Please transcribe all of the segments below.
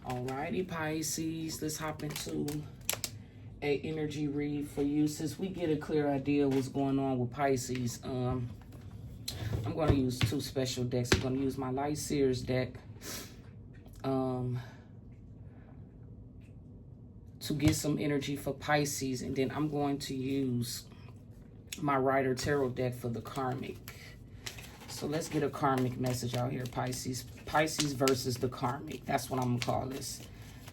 Alrighty, Pisces, let's hop into a energy read for you. Since we get a clear idea of what's going on with Pisces, I'm going to use two special decks. I'm going to use my Light Seers deck to get some energy for Pisces, and then I'm going to use my Rider Tarot deck for the karmic. So let's get a karmic message out here, Pisces. Pisces versus the karmic. That's what I'm going to call this.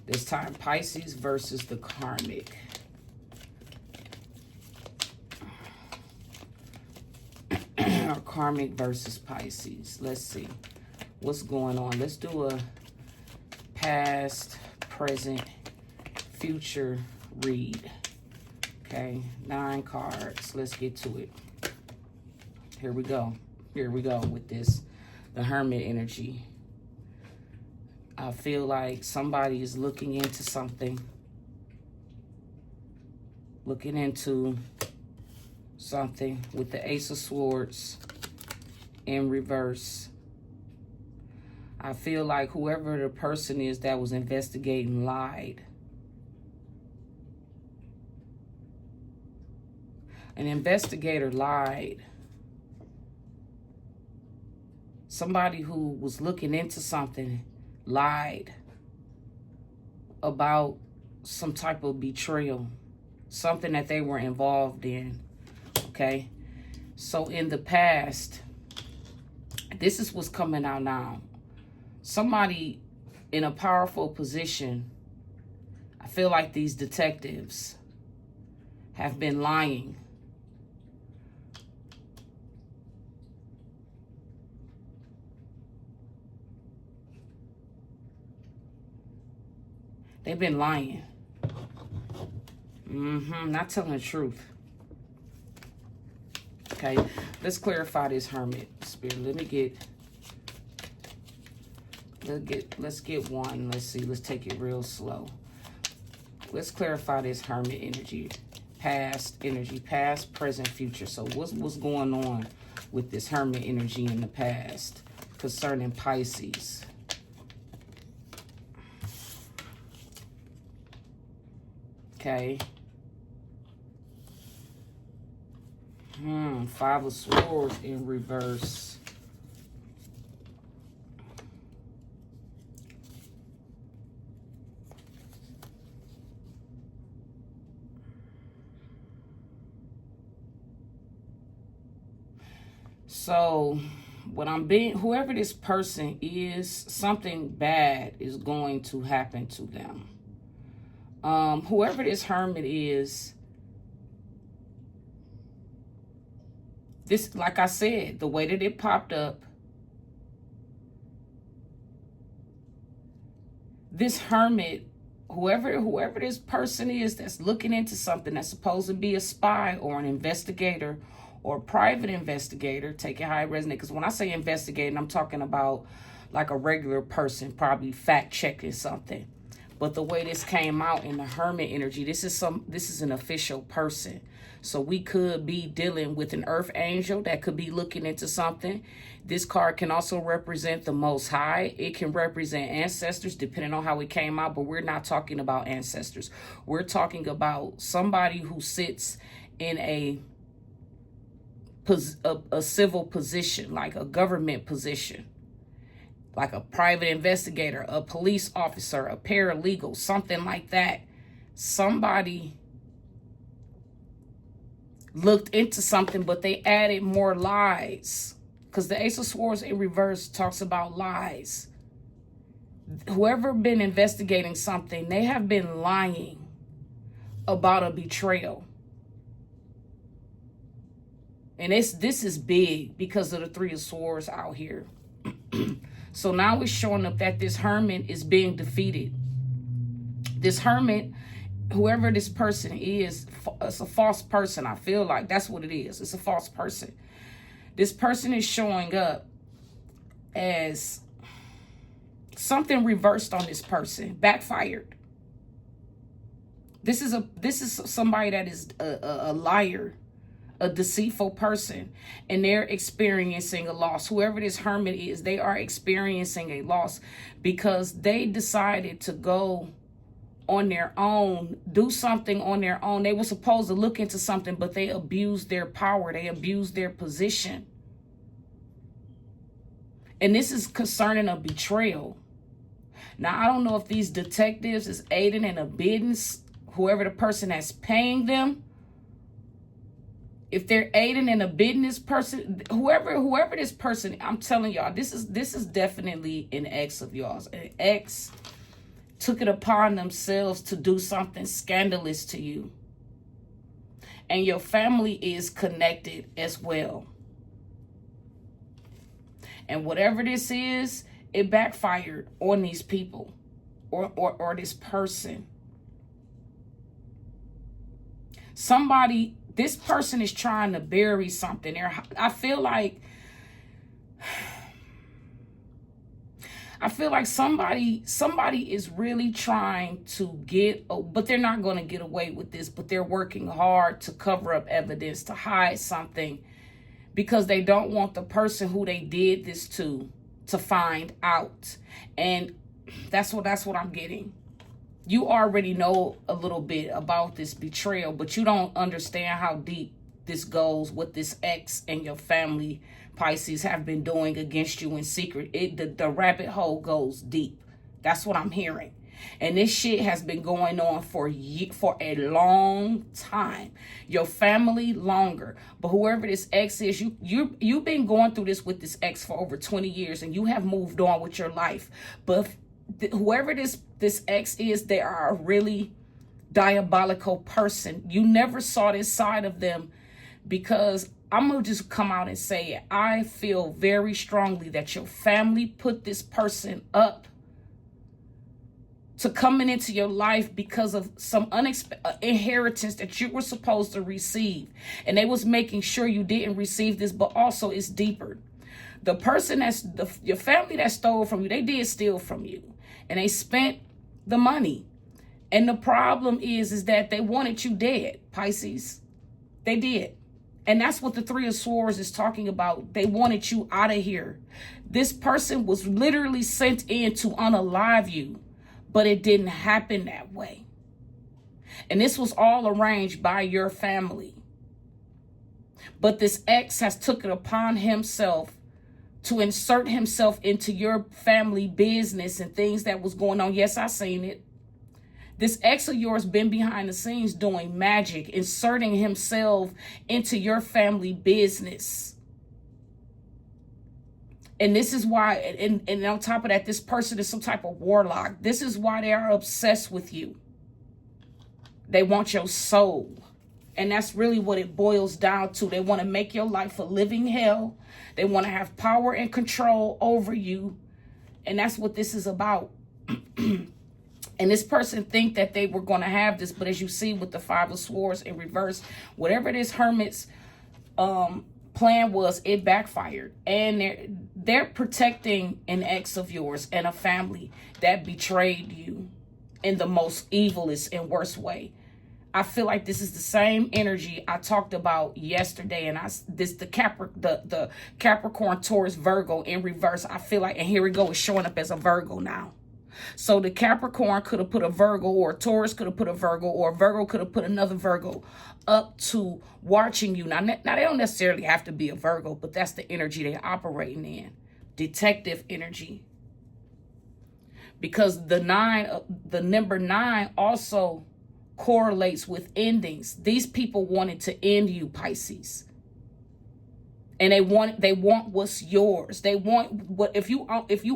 This time, Pisces versus the karmic. Or karmic versus Pisces. Let's see what's going on. Let's do a past, present, future read. Okay, 9 cards. Let's get to it. Here we go. Here we go with this, the Hermit energy. I feel like somebody is looking into something. Looking into something with the Ace of Swords in reverse. I feel like whoever the person is that was investigating lied. An investigator lied. Somebody who was looking into something lied about some type of betrayal, something that they were involved in, okay? So in the past, this is what's coming out now. Somebody in a powerful position, I feel like these detectives have been lying. They've been lying. Not telling the truth. Okay, let's clarify this Hermit spirit. Let's get one. Let's see, let's take it real slow. Let's clarify this Hermit energy. Past energy, past, present, future. So what's going on with this Hermit energy in the past concerning Pisces? Okay. 5 of Swords in reverse. So, whoever this person is, something bad is going to happen to them. Whoever this Hermit is, this, like I said, the way that it popped up, this Hermit, whoever this person is that's looking into something that's supposed to be a spy or an investigator or a private investigator, take it how it resonates. Because when I say investigating, I'm talking about like a regular person, probably fact checking something. But the way this came out in the Hermit energy, this is an official person. So we could be dealing with an earth angel that could be looking into something. This card can also represent the Most High. It can represent ancestors, depending on how it came out. But we're not talking about ancestors. We're talking about somebody who sits in a civil position, like a government position. Like a private investigator, a police officer, a paralegal, something like that. Somebody looked into something, but they added more lies. Because the Ace of Swords in reverse talks about lies. Whoever been investigating something, they have been lying about a betrayal. And this is big because of the 3 of Swords out here. So now it's showing up that this Hermit is being defeated. This Hermit, whoever this person is, it's a false person. I feel like that's what it is. It's a false person. This person is showing up as something reversed on this person, backfired. This is somebody that is a liar, a deceitful person, and they're experiencing a loss. Whoever this hermit is, they are experiencing a loss because they decided to go on their own, do something on their own. They were supposed to look into something, but they abused their power. They abused their position. And this is concerning a betrayal. Now, I don't know if these detectives is aiding and abetting whoever the person that's paying them. If they're aiding and abetting this person, whoever this person, I'm telling y'all, this is definitely an ex of yours. An ex took it upon themselves to do something scandalous to you. And your family is connected as well. And whatever this is, it backfired on these people or this person. This person is trying to bury something. I feel like somebody is really trying to but they're not going to get away with this, but they're working hard to cover up evidence, to hide something, because they don't want the person who they did this to find out. And that's what I'm getting. You already know a little bit about this betrayal, but you don't understand how deep this goes, what this ex and your family, Pisces, have been doing against you in secret. The rabbit hole goes deep. That's what I'm hearing. And this shit has been going on for a long time. Your family longer. But whoever this ex is, you've been going through this with this ex for over 20 years, and you have moved on with your life. But whoever this ex is, they are a really diabolical person. You never saw this side of them, because I'm going to just come out and say it. I feel very strongly that your family put this person up to coming into your life because of some unexpected inheritance that you were supposed to receive. And they was making sure you didn't receive this, but also it's deeper. The person your family that stole from you, they did steal from you. And they spent the money. And the problem is that they wanted you dead, Pisces. They did. And that's what the Three of Swords is talking about. They wanted you out of here. This person was literally sent in to unalive you, but it didn't happen that way. And this was all arranged by your family. But this ex has took it upon himself to insert himself into your family business and things that was going on. Yes, I seen it. This ex of yours been behind the scenes doing magic, inserting himself into your family business. And this is why, and on top of that, this person is some type of warlock. This is why they are obsessed with you. They want your soul. And that's really what it boils down to. They want to make your life a living hell. They want to have power and control over you. And that's what this is about. And this person think that they were going to have this, but as you see with the Five of Swords in reverse, whatever this hermit's plan was, it backfired. And they're protecting an ex of yours and a family that betrayed you in the most evilest and worst way. I feel like this is the same energy I talked about yesterday, and the Capricorn, Taurus, Virgo in reverse. I feel like, and here we go, it's showing up as a Virgo now. So the Capricorn could have put a Virgo, or a Taurus could have put a Virgo, or a Virgo could have put another Virgo up to watching you. Now they don't necessarily have to be a Virgo, but that's the energy they're operating in. Detective energy. Because the number 9 also correlates with endings. These people wanted to end you, Pisces. And they want what's yours. They want what if you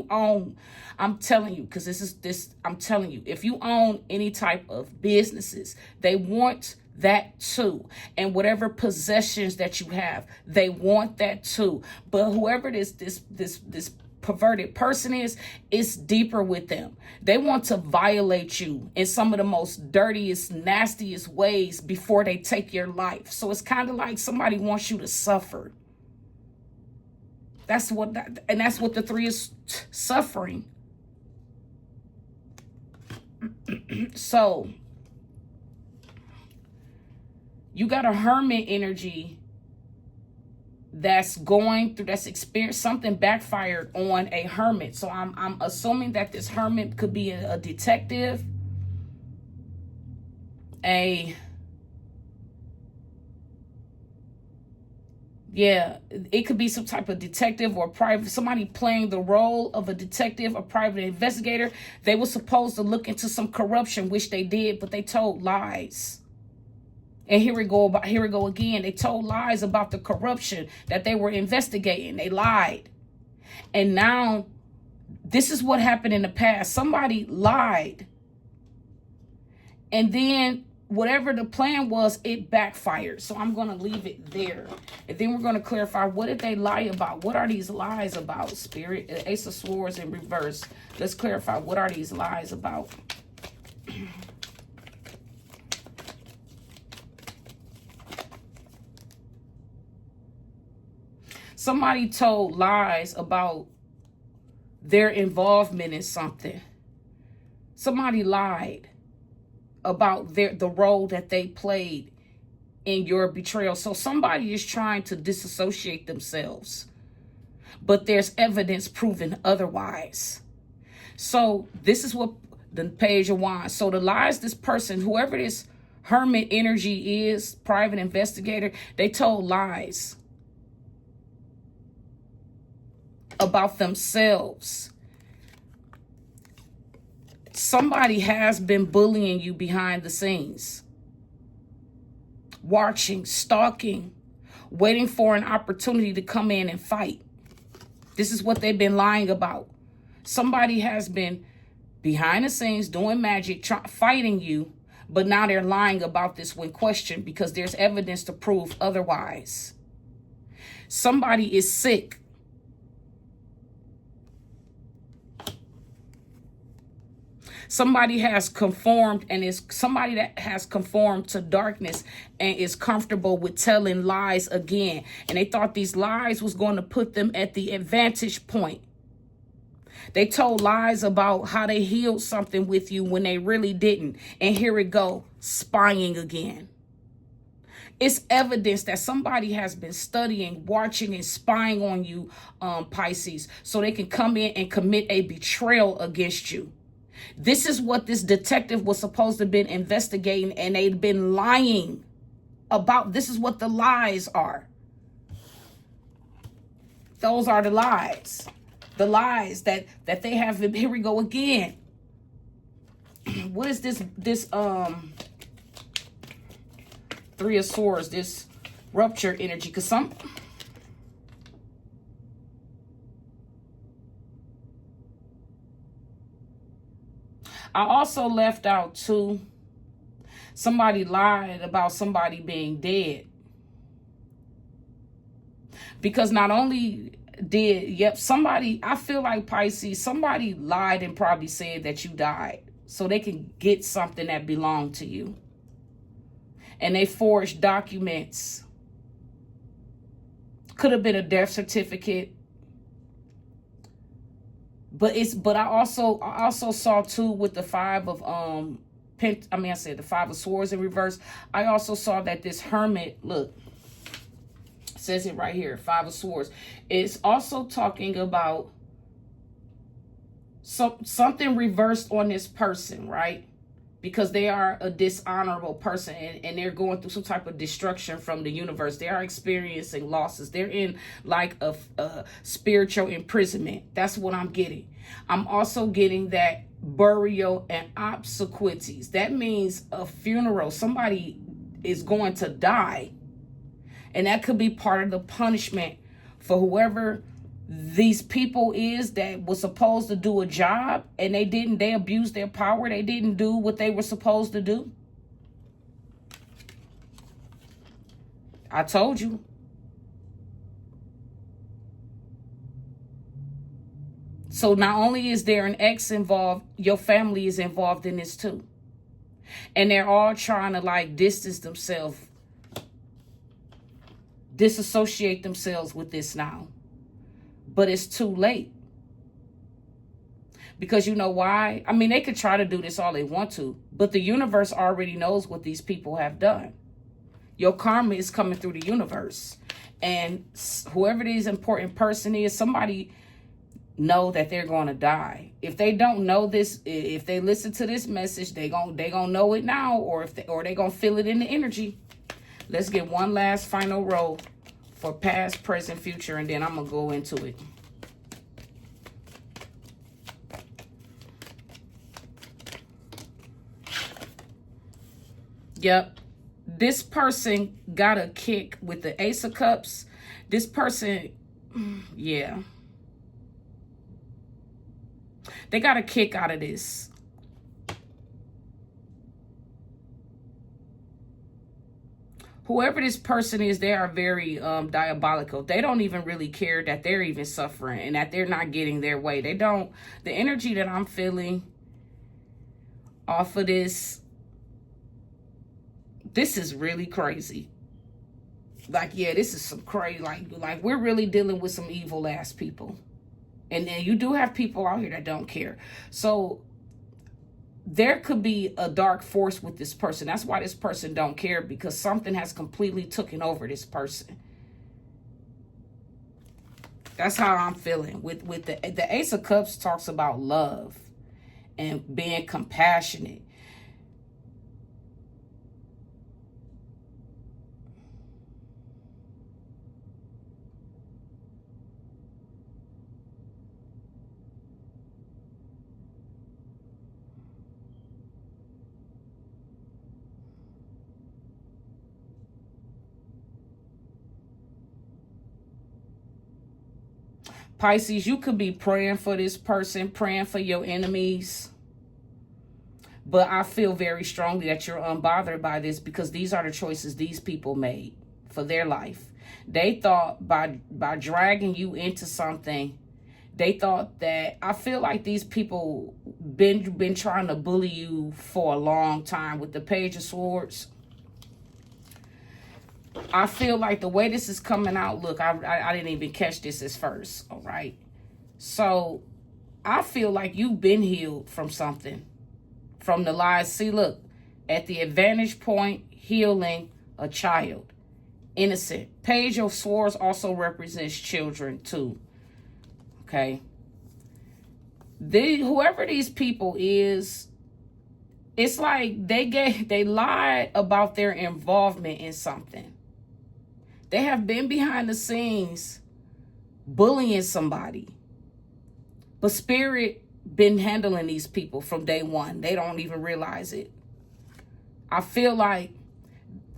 own, I'm telling you, because I'm telling you, if you own any type of businesses, they want that too. And whatever possessions that you have, they want that too. But whoever this perverted person is, it's deeper with them. They want to violate you in some of the most dirtiest, nastiest ways before they take your life. So it's kind of like somebody wants you to suffer. That's what the 3 is suffering. So you got a hermit energy that's going through, that's experienced something backfired on a hermit. So I'm assuming that this hermit could be a detective, it could be some type of detective or private, somebody playing the role of a detective, a private investigator. They were supposed to look into some corruption, which they did, but they told lies. And here we go again. They told lies about the corruption that they were investigating. They lied. And now this is what happened in the past. Somebody lied. And then whatever the plan was, it backfired. So I'm going to leave it there. And then we're going to clarify, what did they lie about? What are these lies about? Spirit, Ace of Swords in reverse. Let's clarify, what are these lies about? Somebody told lies about their involvement in something. Somebody lied about the role that they played in your betrayal. So somebody is trying to disassociate themselves, but there's evidence proving otherwise. So this is what the Page of Wands. So the lies this person, whoever this hermit energy is, private investigator, they told lies about themselves. Somebody has been bullying you behind the scenes, watching, stalking, waiting for an opportunity to come in and fight. This is what they've been lying about. Somebody has been behind the scenes doing magic, fighting you, but now they're lying about this when questioned because there's evidence to prove otherwise. Somebody is sick. Somebody has conformed and is somebody that has conformed to darkness and is comfortable with telling lies again. And they thought these lies was going to put them at the advantage point. They told lies about how they healed something with you when they really didn't. And here it go, spying again. It's evidence that somebody has been studying, watching, and spying on you, Pisces, so they can come in and commit a betrayal against you. This is what this detective was supposed to have been investigating, and they'd been lying about. This is what the lies are. Those are the lies. The lies that they have. Here we go again. What is this Three of Swords, this rupture energy? Because I also left out too, somebody lied about somebody being dead. Because not only did, somebody, I feel like Pisces, somebody lied and probably said that you died so they can get something that belonged to you. And they forged documents. Could have been a death certificate. But I also saw too with the Five of the Five of Swords in reverse. I also saw that this hermit, look, says it right here, Five of Swords. It's also talking about something reversed on this person, right? Because they are a dishonorable person and they're going through some type of destruction from the universe. They are experiencing losses. They're in like a spiritual imprisonment. That's what I'm getting. I'm also getting that burial and obsequies. That means a funeral. Somebody is going to die. And that could be part of the punishment for whoever these people is that was supposed to do a job and they abused their power. They didn't do what they were supposed to do. I told you. So not only is there an ex involved, your family is involved in this too. And they're all trying to like distance themselves, disassociate themselves with this now. But it's too late. Because you know why? I mean, they could try to do this all they want to, but the universe already knows what these people have done. Your karma is coming through the universe. And whoever this important person is, somebody know that they're going to die. If they don't know this, if they listen to this message, they gonna know it now, or they gonna feel it in the energy. Let's get one last final roll for past, present, future, and then I'm gonna go into it. Yep. This person got a kick with the Ace of Cups. This person, yeah. They got a kick out of this. Whoever this person is, they are very diabolical. They don't even really care that they're even suffering and that they're not getting their way. They don't. The energy that I'm feeling off of this is really crazy. Like, yeah, this is some crazy. Like we're really dealing with some evil ass people. And then you do have people out here that don't care. So there could be a dark force with this person. That's why this person don't care, because something has completely taken over this person. That's how I'm feeling. With the Ace of Cups talks about love and being compassionate. Pisces, you could be praying for this person, praying for your enemies. But I feel very strongly that you're unbothered by this, because these are the choices these people made for their life. They thought by dragging you into something, they thought that, I feel like these people been trying to bully you for a long time with the Page of Swords. I feel like the way this is coming out, look, I didn't even catch this as first, all right? So I feel like you've been healed from something, from the lies. See, look, at the advantage point, healing a child, innocent. Page of Swords also represents children too, okay? Whoever these people is, it's like they lied about their involvement in something. They have been behind the scenes bullying somebody. But Spirit been handling these people from day one. They don't even realize it. I feel like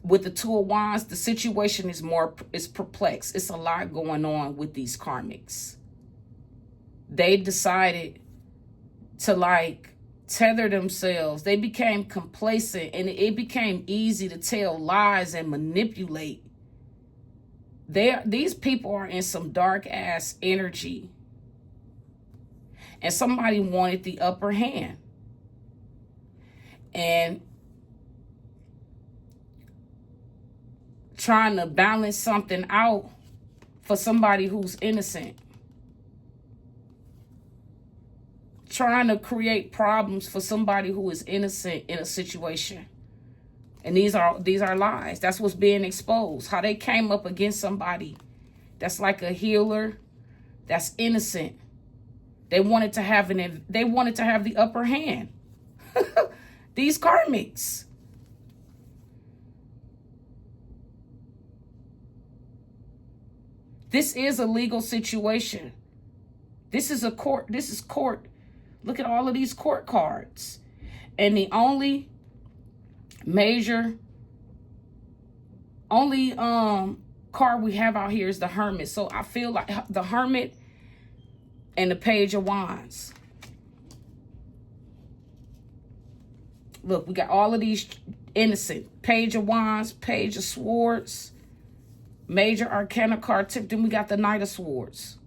with the Two of Wands, the situation is perplexed. It's a lot going on with these karmics. They decided to tether themselves. They became complacent, and it became easy to tell lies and manipulate. These people are in some dark ass energy, and somebody wanted the upper hand, and trying to balance something out for somebody who's innocent, trying to create problems for somebody who is innocent in a situation. And these are lies. That's what's being exposed. How they came up against somebody that's like a healer, that's innocent. They wanted to have the upper hand. These karmics. This is a legal situation. This is a court. This is court. Look at all of these court cards. And the only card we have out here is the Hermit. So I feel like the Hermit and the Page of Wands. Look, we got all of these innocent. Page of Wands, Page of Swords, Major Arcana card tip. Then we got the Knight of Swords.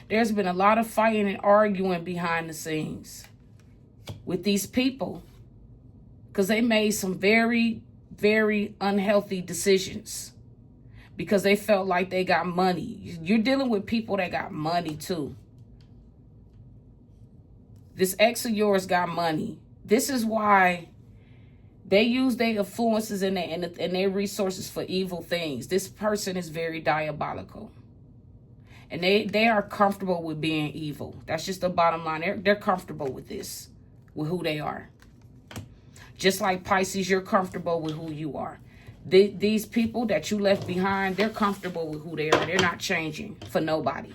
There's been a lot of fighting and arguing behind the scenes with these people, because they made some very, very unhealthy decisions because they felt like they got money. You're dealing with people that got money too. This ex of yours got money. This is why They use their influences and their resources for evil things. This person is very diabolical. And they are comfortable with being evil. That's just the bottom line. They're comfortable with this, with who they are. Just like Pisces, you're comfortable with who you are. These people that you left behind, they're comfortable with who they are. They're not changing for nobody.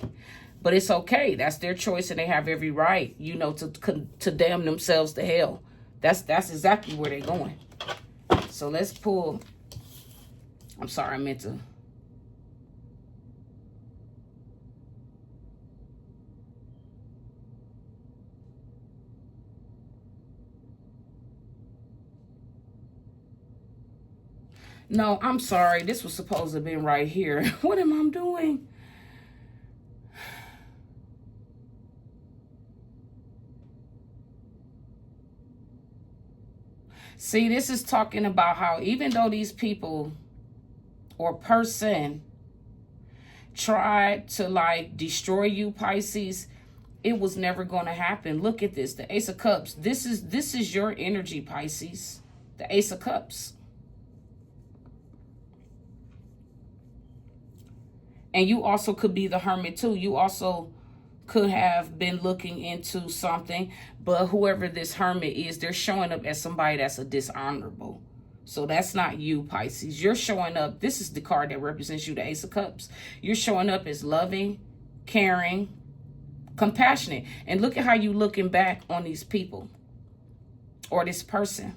But it's okay. That's their choice, and they have every right, you know, to damn themselves to hell. That's exactly where they're going. So let's pull. I'm sorry, I meant to. No, I'm sorry. This was supposed to have been right here. What am I doing? See, this is talking about how even though these people or person tried to like destroy you, Pisces, it was never going to happen. Look at this. The Ace of Cups. This is your energy, Pisces. The Ace of Cups. And you also could be the Hermit too. You also could have been looking into something, but whoever this Hermit is, they're showing up as somebody that's a dishonorable. So that's not you, Pisces. You're showing up. This is the card that represents you, the Ace of Cups. You're showing up as loving, caring, compassionate. And look at how you looking back on these people or this person.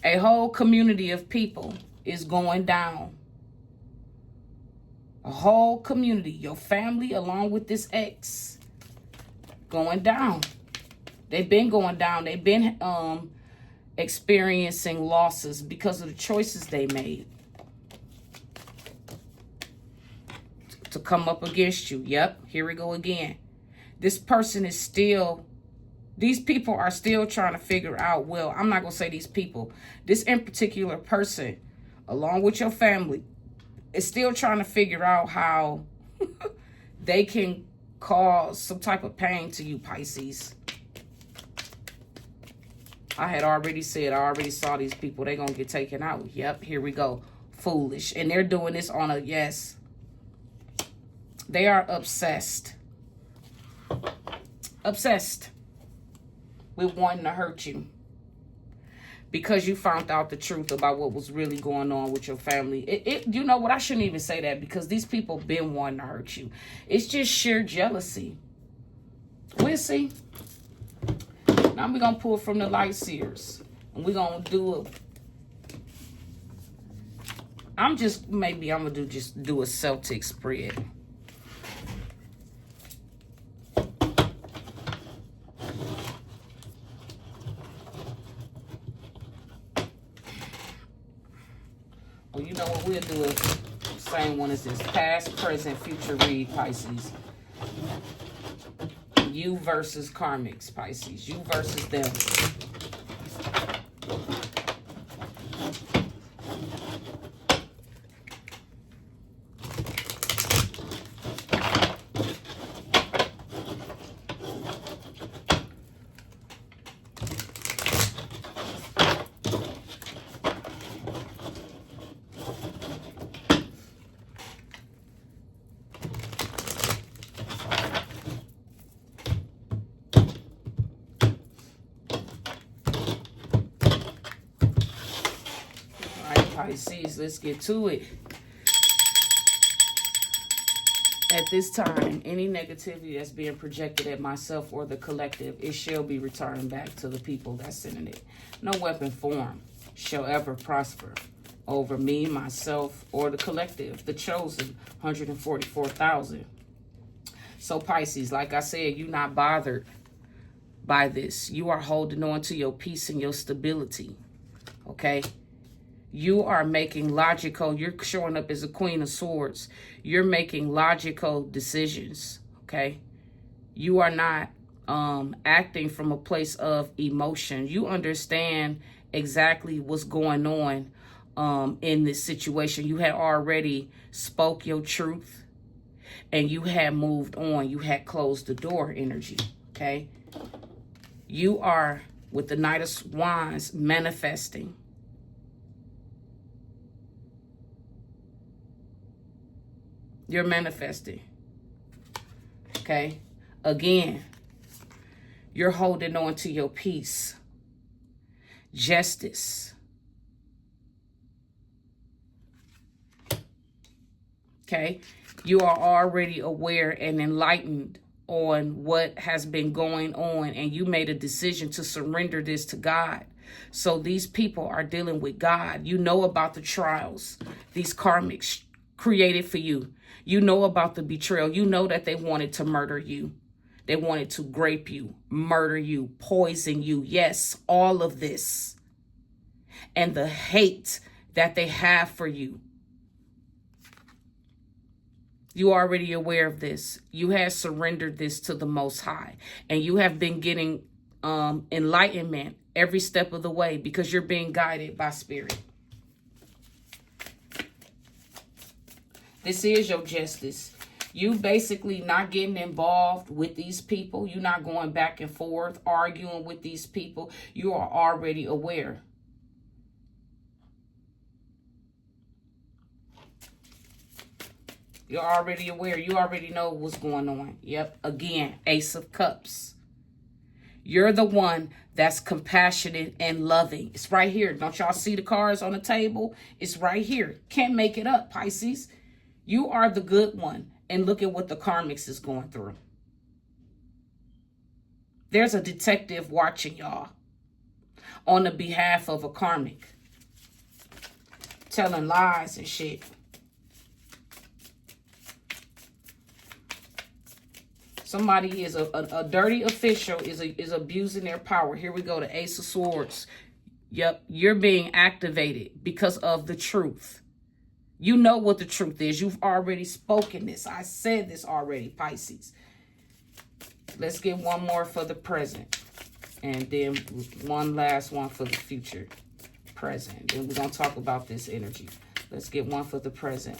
A whole community of people is going down. A whole community, your family along with this ex, going down. They've been going down. They've been experiencing losses because of the choices they made to come up against you. Yep, here we go again. This person is still, these people are still trying to figure out, well, I'm not going to say these people. This in particular person, along with your family, is still trying to figure out how they can cause some type of pain to you, Pisces. I had already said, I already saw these people. They're going to get taken out. Yep, here we go. Foolish. And they're doing this on a, yes. They are obsessed. Obsessed with wanting to hurt you. Because you found out the truth about what was really going on with your family. You know what? I shouldn't even say that because these people been wanting to hurt you. It's just sheer jealousy. We'll see. Now we're going to pull from the Light Seers. And we're going to do maybe I'm going to just do a Celtic spread. Well, you know what we'll do is same one as this. Past, present, future read, Pisces. You versus karmics, Pisces. You versus them. Pisces, let's get to it. At this time, any negativity that's being projected at myself or the collective, it shall be returned back to the people that's sending it. No weapon formed shall ever prosper over me, myself, or the collective, the chosen 144,000. So Pisces, like I said, you're not bothered by this. You are holding on to your peace and your stability, okay? You are making logical, you're showing up as a Queen of Swords. You're making logical decisions, okay? You are not acting from a place of emotion. You understand exactly what's going on in this situation. You had already spoke your truth and you had moved on. You had closed the door energy, okay? You are, with the Knight of Wands, manifesting. You're manifesting. Okay? Again, you're holding on to your peace. Justice. Okay? You are already aware and enlightened on what has been going on, and you made a decision to surrender this to God. So these people are dealing with God. You know about the trials these karmics created for you. You know about the betrayal. You know that they wanted to murder you. They wanted to grape you, murder you, poison you. Yes, all of this. And the hate that they have for you. You are already aware of this. You have surrendered this to the Most High. And you have been getting enlightenment every step of the way because you're being guided by Spirit. This is your justice. You basically not getting involved with these people. You're not going back and forth, arguing with these people. You are already aware. You're already aware. You already know what's going on. Yep. Again, Ace of Cups. You're the one that's compassionate and loving. It's right here. Don't y'all see the cards on the table? It's right here. Can't make it up, Pisces. You are the good one. And look at what the karmics is going through. There's a detective watching y'all on the behalf of a karmic. Telling lies and shit. Somebody is a dirty official is abusing their power. Here we go, the Ace of Swords. Yep, you're being activated because of the truth. You know what the truth is. You've already spoken this. I said this already, Pisces. Let's get one more for the present. And then one last one for the future. Present. Then we're going to talk about this energy. Let's get one for the present.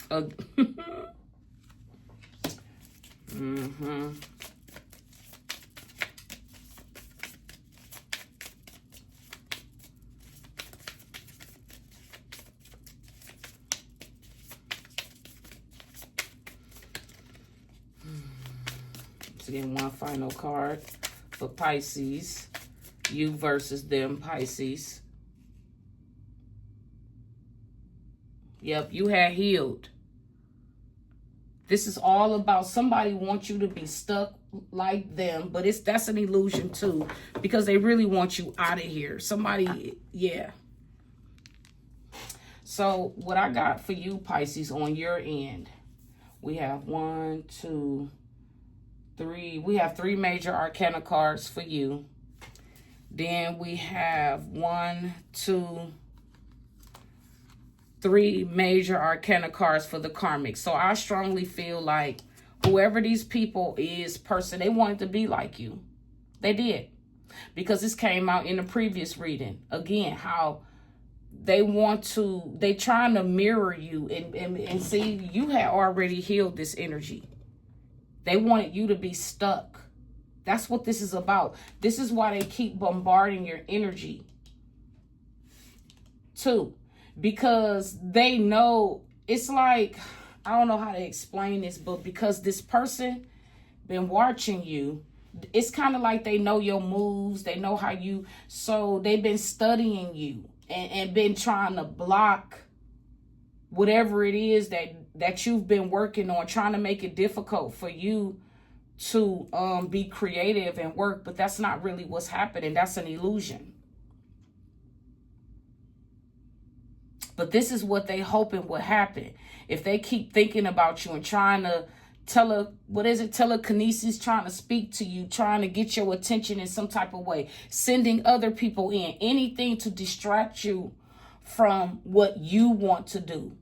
Let's get one final card for Pisces. You versus them, Pisces. Yep, you had healed. This is all about somebody wants you to be stuck like them, but that's an illusion too, because they really want you out of here. Somebody, yeah. So what I got for you, Pisces, on your end, we have 1, 2, 3. We have 3 major arcana cards for you. Then we have 1, 2, 3 major arcana cards for the karmic. So I strongly feel like whoever these people is, they wanted to be like you. They did. Because this came out in the previous reading. Again, how they trying to mirror you and see you had already healed this energy. They wanted you to be stuck. That's what this is about. This is why they keep bombarding your energy. 2. Because they know, it's like, I don't know how to explain this, but because this person been watching you, it's kind of like they know your moves. They know how you, so they've been studying you and been trying to block whatever it is that you've been working on, trying to make it difficult for you to be creative and work. But that's not really what's happening. That's an illusion. But this is what they hoping would happen. If they keep thinking about you and trying to telekinesis, trying to speak to you, trying to get your attention in some type of way, sending other people in, anything to distract you from what you want to do.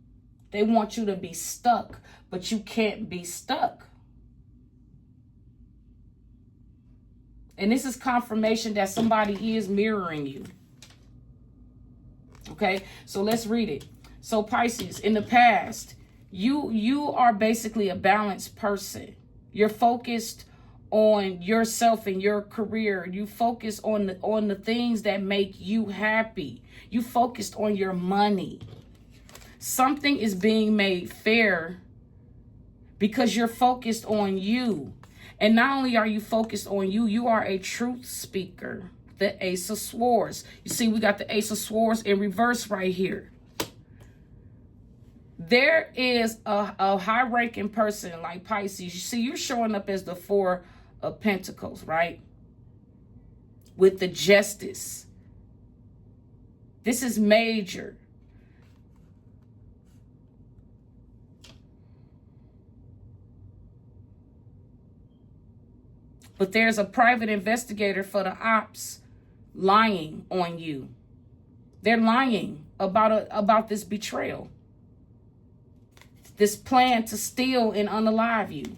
They want you to be stuck, but you can't be stuck. And this is confirmation that somebody is mirroring you. Okay, so let's read it. So Pisces, in the past, you are basically a balanced person. You're focused on yourself and your career. You focus on the things that make you happy. You focused on your money. Something is being made fair because you're focused on you. And not only are you focused on you, you are a truth speaker. The Ace of Swords. You see, we got the Ace of Swords in reverse right here. There is a high-ranking person like Pisces. You see, you're showing up as the Four of Pentacles, right? With the Justice. This is major. But there's a private investigator for the ops lying on you. They're lying about this betrayal. This plan to steal and unalive you.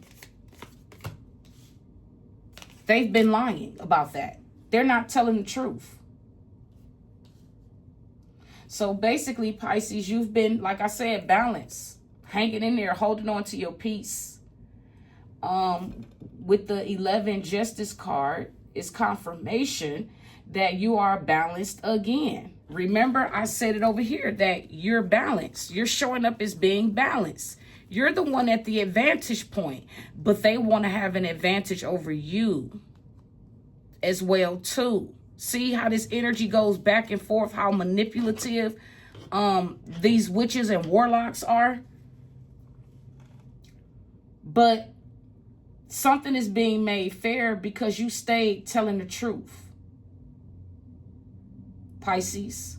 They've been lying about that. They're not telling the truth. So basically, Pisces, you've been, like I said, balanced. Hanging in there, holding on to your peace. With the 11 Justice card, it's confirmation that you are balanced again. Remember, I said it over here that you're balanced. You're showing up as being balanced. You're the one at the advantage point, but they want to have an advantage over you as well too. See how this energy goes back and forth, how manipulative these witches and warlocks are? But something is being made fair because you stayed telling the truth. Pisces,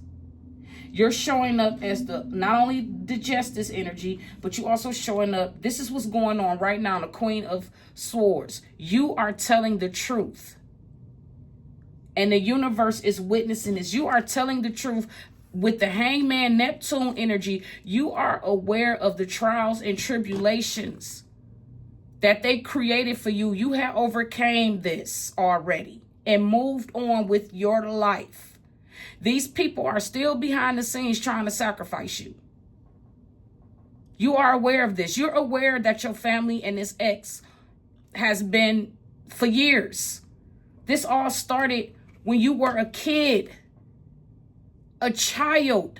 you're showing up as not only the Justice energy, but you also showing up. This is what's going on right now, the Queen of Swords. You are telling the truth. And the universe is witnessing this. You are telling the truth. With the Hangman Neptune energy, you are aware of the trials and tribulations that they created for you. You have overcame this already and moved on with your life. These people are still behind the scenes trying to sacrifice you. You are aware of this. You're aware that your family and this ex has been for years. This all started when you were a kid, a child.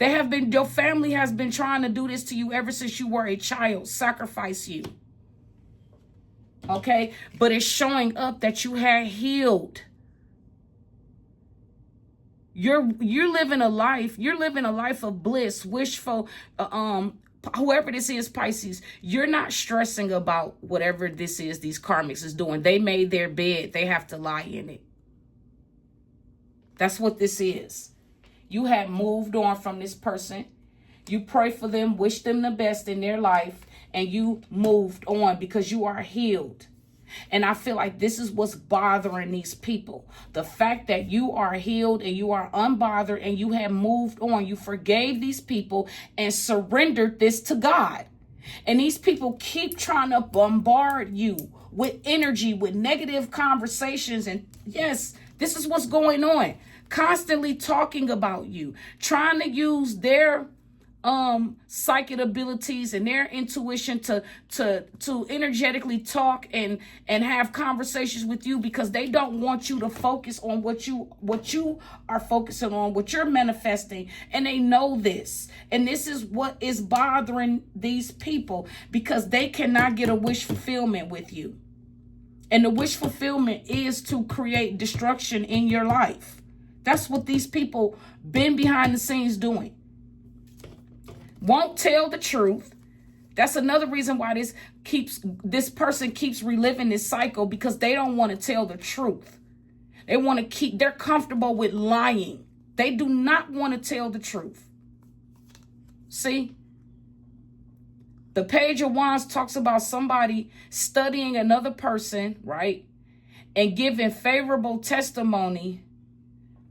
Your family has been trying to do this to you ever since you were a child, sacrifice you. Okay? But it's showing up that you had healed. You're living a life of bliss, wishful, whoever this is, Pisces, you're not stressing about whatever this is these karmics is doing. They made their bed. They have to lie in it. That's what this is. You have moved on from this person. You pray for them, wish them the best in their life, and you moved on because you are healed. And I feel like this is what's bothering these people. The fact that you are healed and you are unbothered and you have moved on. You forgave these people and surrendered this to God. And these people keep trying to bombard you with energy, with negative conversations. And yes, this is what's going on. Constantly talking about you, trying to use their psychic abilities and their intuition to energetically talk and have conversations with you because they don't want you to focus on what you are focusing on, what you're manifesting, and they know this. And this is what is bothering these people because they cannot get a wish fulfillment with you. And the wish fulfillment is to create destruction in your life. That's what these people been behind the scenes doing. Won't tell the truth. That's another reason why this person keeps reliving this cycle because they don't want to tell the truth. They're comfortable with lying. They do not want to tell the truth. See? The Page of Wands talks about somebody studying another person, right? And giving favorable testimony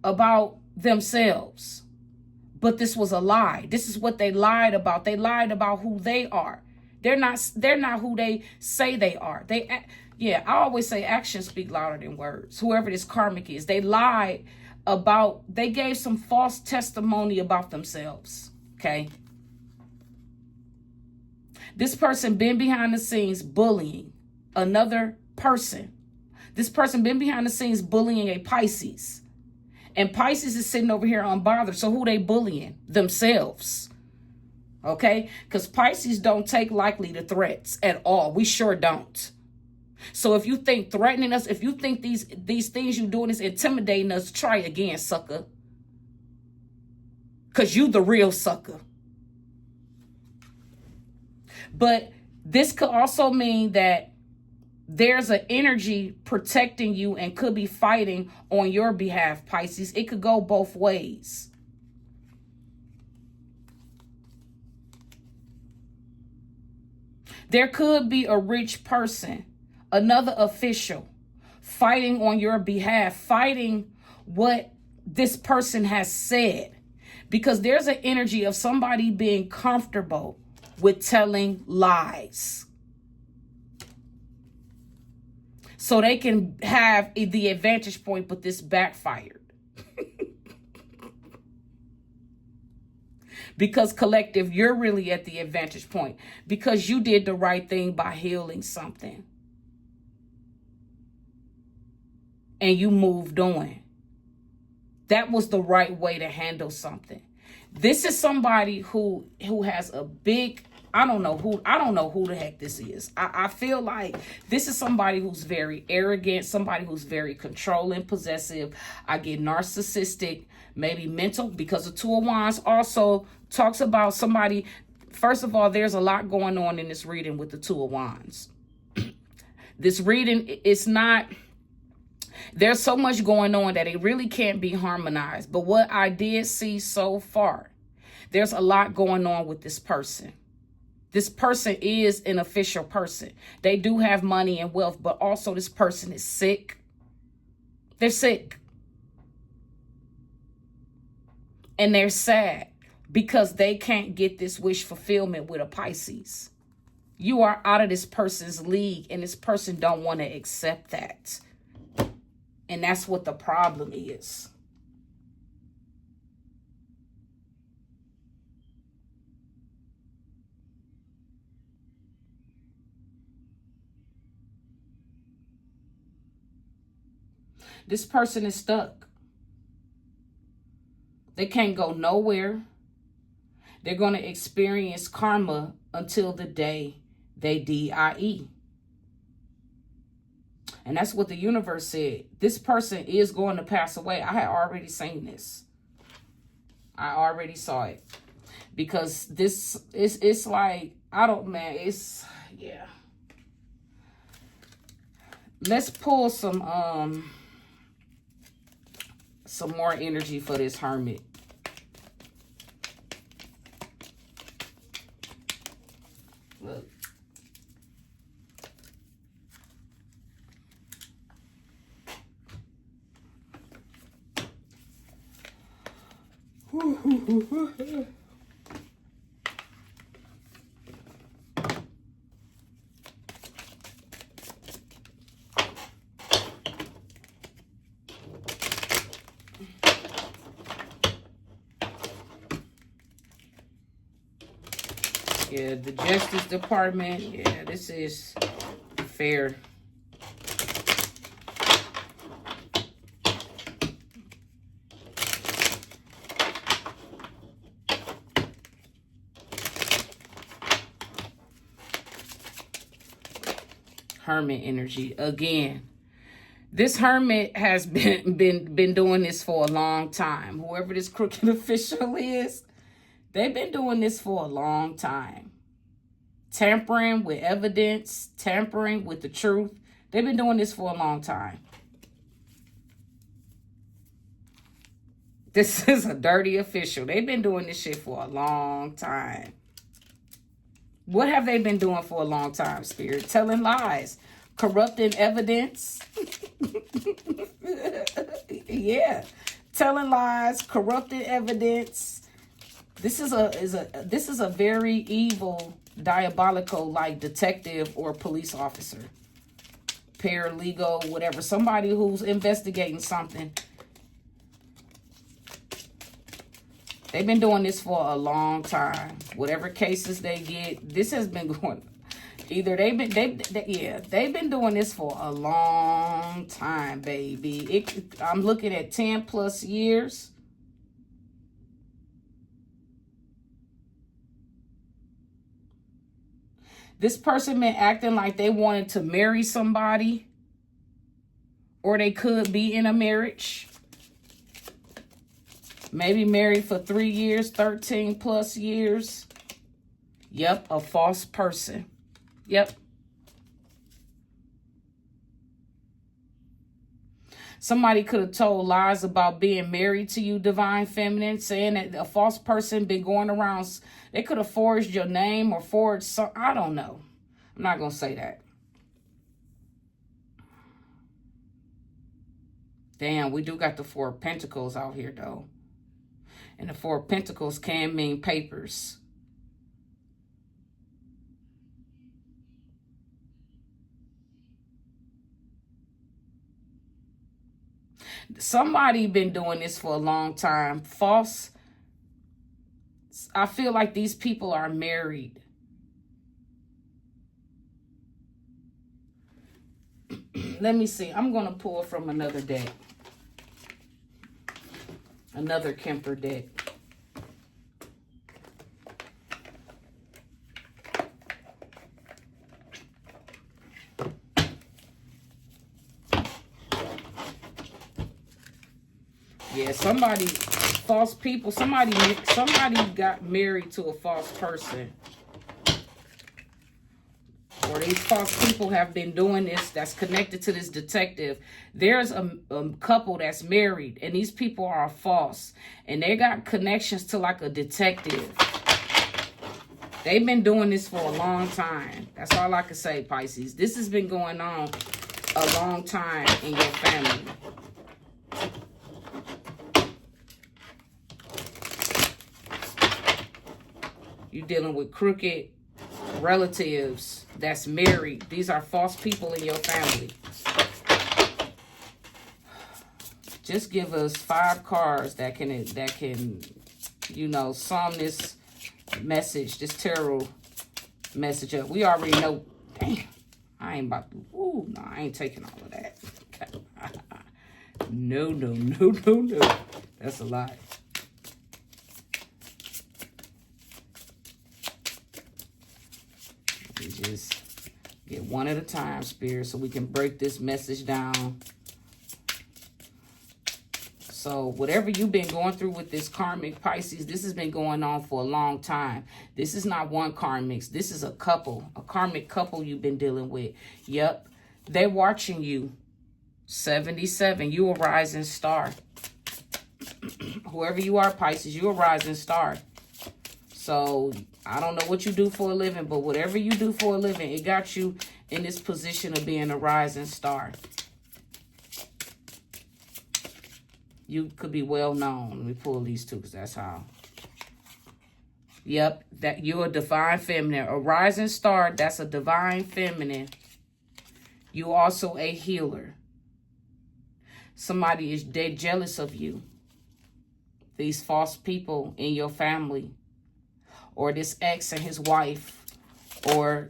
about themselves. But this was a lie. This is what they lied about. They lied about who they are. They're not who they say they are. I always say actions speak louder than words. Whoever this karmic is, they gave some false testimony about themselves. Okay. This person been behind the scenes bullying, another person. This person been behind the scenes bullying a Pisces. And Pisces is sitting over here unbothered. So who they bullying? Themselves. Okay? Because Pisces don't take lightly to threats at all. We sure don't. So if you think threatening us, if you think these things you're doing is intimidating us, try again, sucker. Because you the real sucker. But this could also mean that there's an energy protecting you and could be fighting on your behalf, Pisces. It could go both ways. There could be a rich person, another official, fighting on your behalf, fighting what this person has said. Because there's an energy of somebody being comfortable with telling lies. So they can have the advantage point, but this backfired. Because collective, you're really at the advantage point. Because you did the right thing by healing something. And you moved on. That was the right way to handle something. This is somebody who has a big, I don't know who the heck this is. I feel like this is somebody who's very arrogant, somebody who's very controlling, possessive. I get narcissistic, maybe mental, because the Two of Wands also talks about somebody. First of all, there's a lot going on in this reading with the Two of Wands. This reading, it's not, there's so much going on that it really can't be harmonized. But what I did see so far, there's a lot going on with this person. This person is an official person. They do have money and wealth, but also this person is sick. They're sick. And they're sad because they can't get this wish fulfillment with a Pisces. You are out of this person's league, and this person don't want to accept that. And that's what the problem is. This person is stuck. They can't go nowhere. They're going to experience karma until the day they die. And that's what the universe said. This person is going to pass away. I had already seen this. I already saw it. Because this is, it's like, it's, yeah. Let's pull some more energy for this Hermit. Look. Yeah, the Justice Department. Yeah, this is fair. Hermit energy again. This Hermit has been doing this for a long time. Whoever this crooked official is, they've been doing this for a long time. Tampering with evidence, tampering with the truth. They've been doing this for a long time. This is a dirty official. They've been doing this shit for a long time. What have they been doing for a long time, Spirit? Telling lies, corrupting evidence. Yeah, telling lies, corrupting evidence. This is a very evil, diabolical, like detective or police officer, paralegal, whatever. Somebody who's investigating something. They've been doing this for a long time. Whatever cases they get, this has been going. Either they've been doing this for a long time, baby. I'm looking at 10 plus years. This person been acting like they wanted to marry somebody, or they could be in a marriage. Maybe married for 3 years, 13 plus years. Yep, a false person. Yep. Somebody could have told lies about being married to you, Divine Feminine, saying that a false person been going around. They could have forged your name or forged some. I don't know. I'm not going to say that. Damn, we do got the Four of Pentacles out here, though. And the Four of Pentacles can mean papers. Somebody been doing this for a long time. False. I feel like these people are married. Let me see. I'm going to pull from another deck. Another Kemper deck. Yeah, false people, somebody got married to a false person. Or these false people have been doing this that's connected to this detective. There's a couple that's married, and these people are false. And they got connections to like a detective. They've been doing this for a long time. That's all I can say, Pisces. This has been going on a long time in your family. You're dealing with crooked relatives that's married. These are false people in your family. Just give us 5 cards that can you know, sum this message, this tarot message up. We already know. Damn, I ain't about to. Ooh, no, I ain't taking all of that. No. That's a lie. Just get one at a time, Spirit, so we can break this message down. So whatever you've been going through with this karmic, Pisces, this has been going on for a long time. This is not one karmic. This is a couple, a karmic couple you've been dealing with. Yep. They're watching you. 77. You a rising star. Whoever you are, Pisces, you a rising star. So I don't know what you do for a living, but whatever you do for a living, it got you in this position of being a rising star. You could be well known. Let me pull these two because that's how. Yep, that you're a divine feminine. A rising star, that's a divine feminine. You also a healer. Somebody is dead jealous of you. These false people in your family. Or this ex and his wife. Or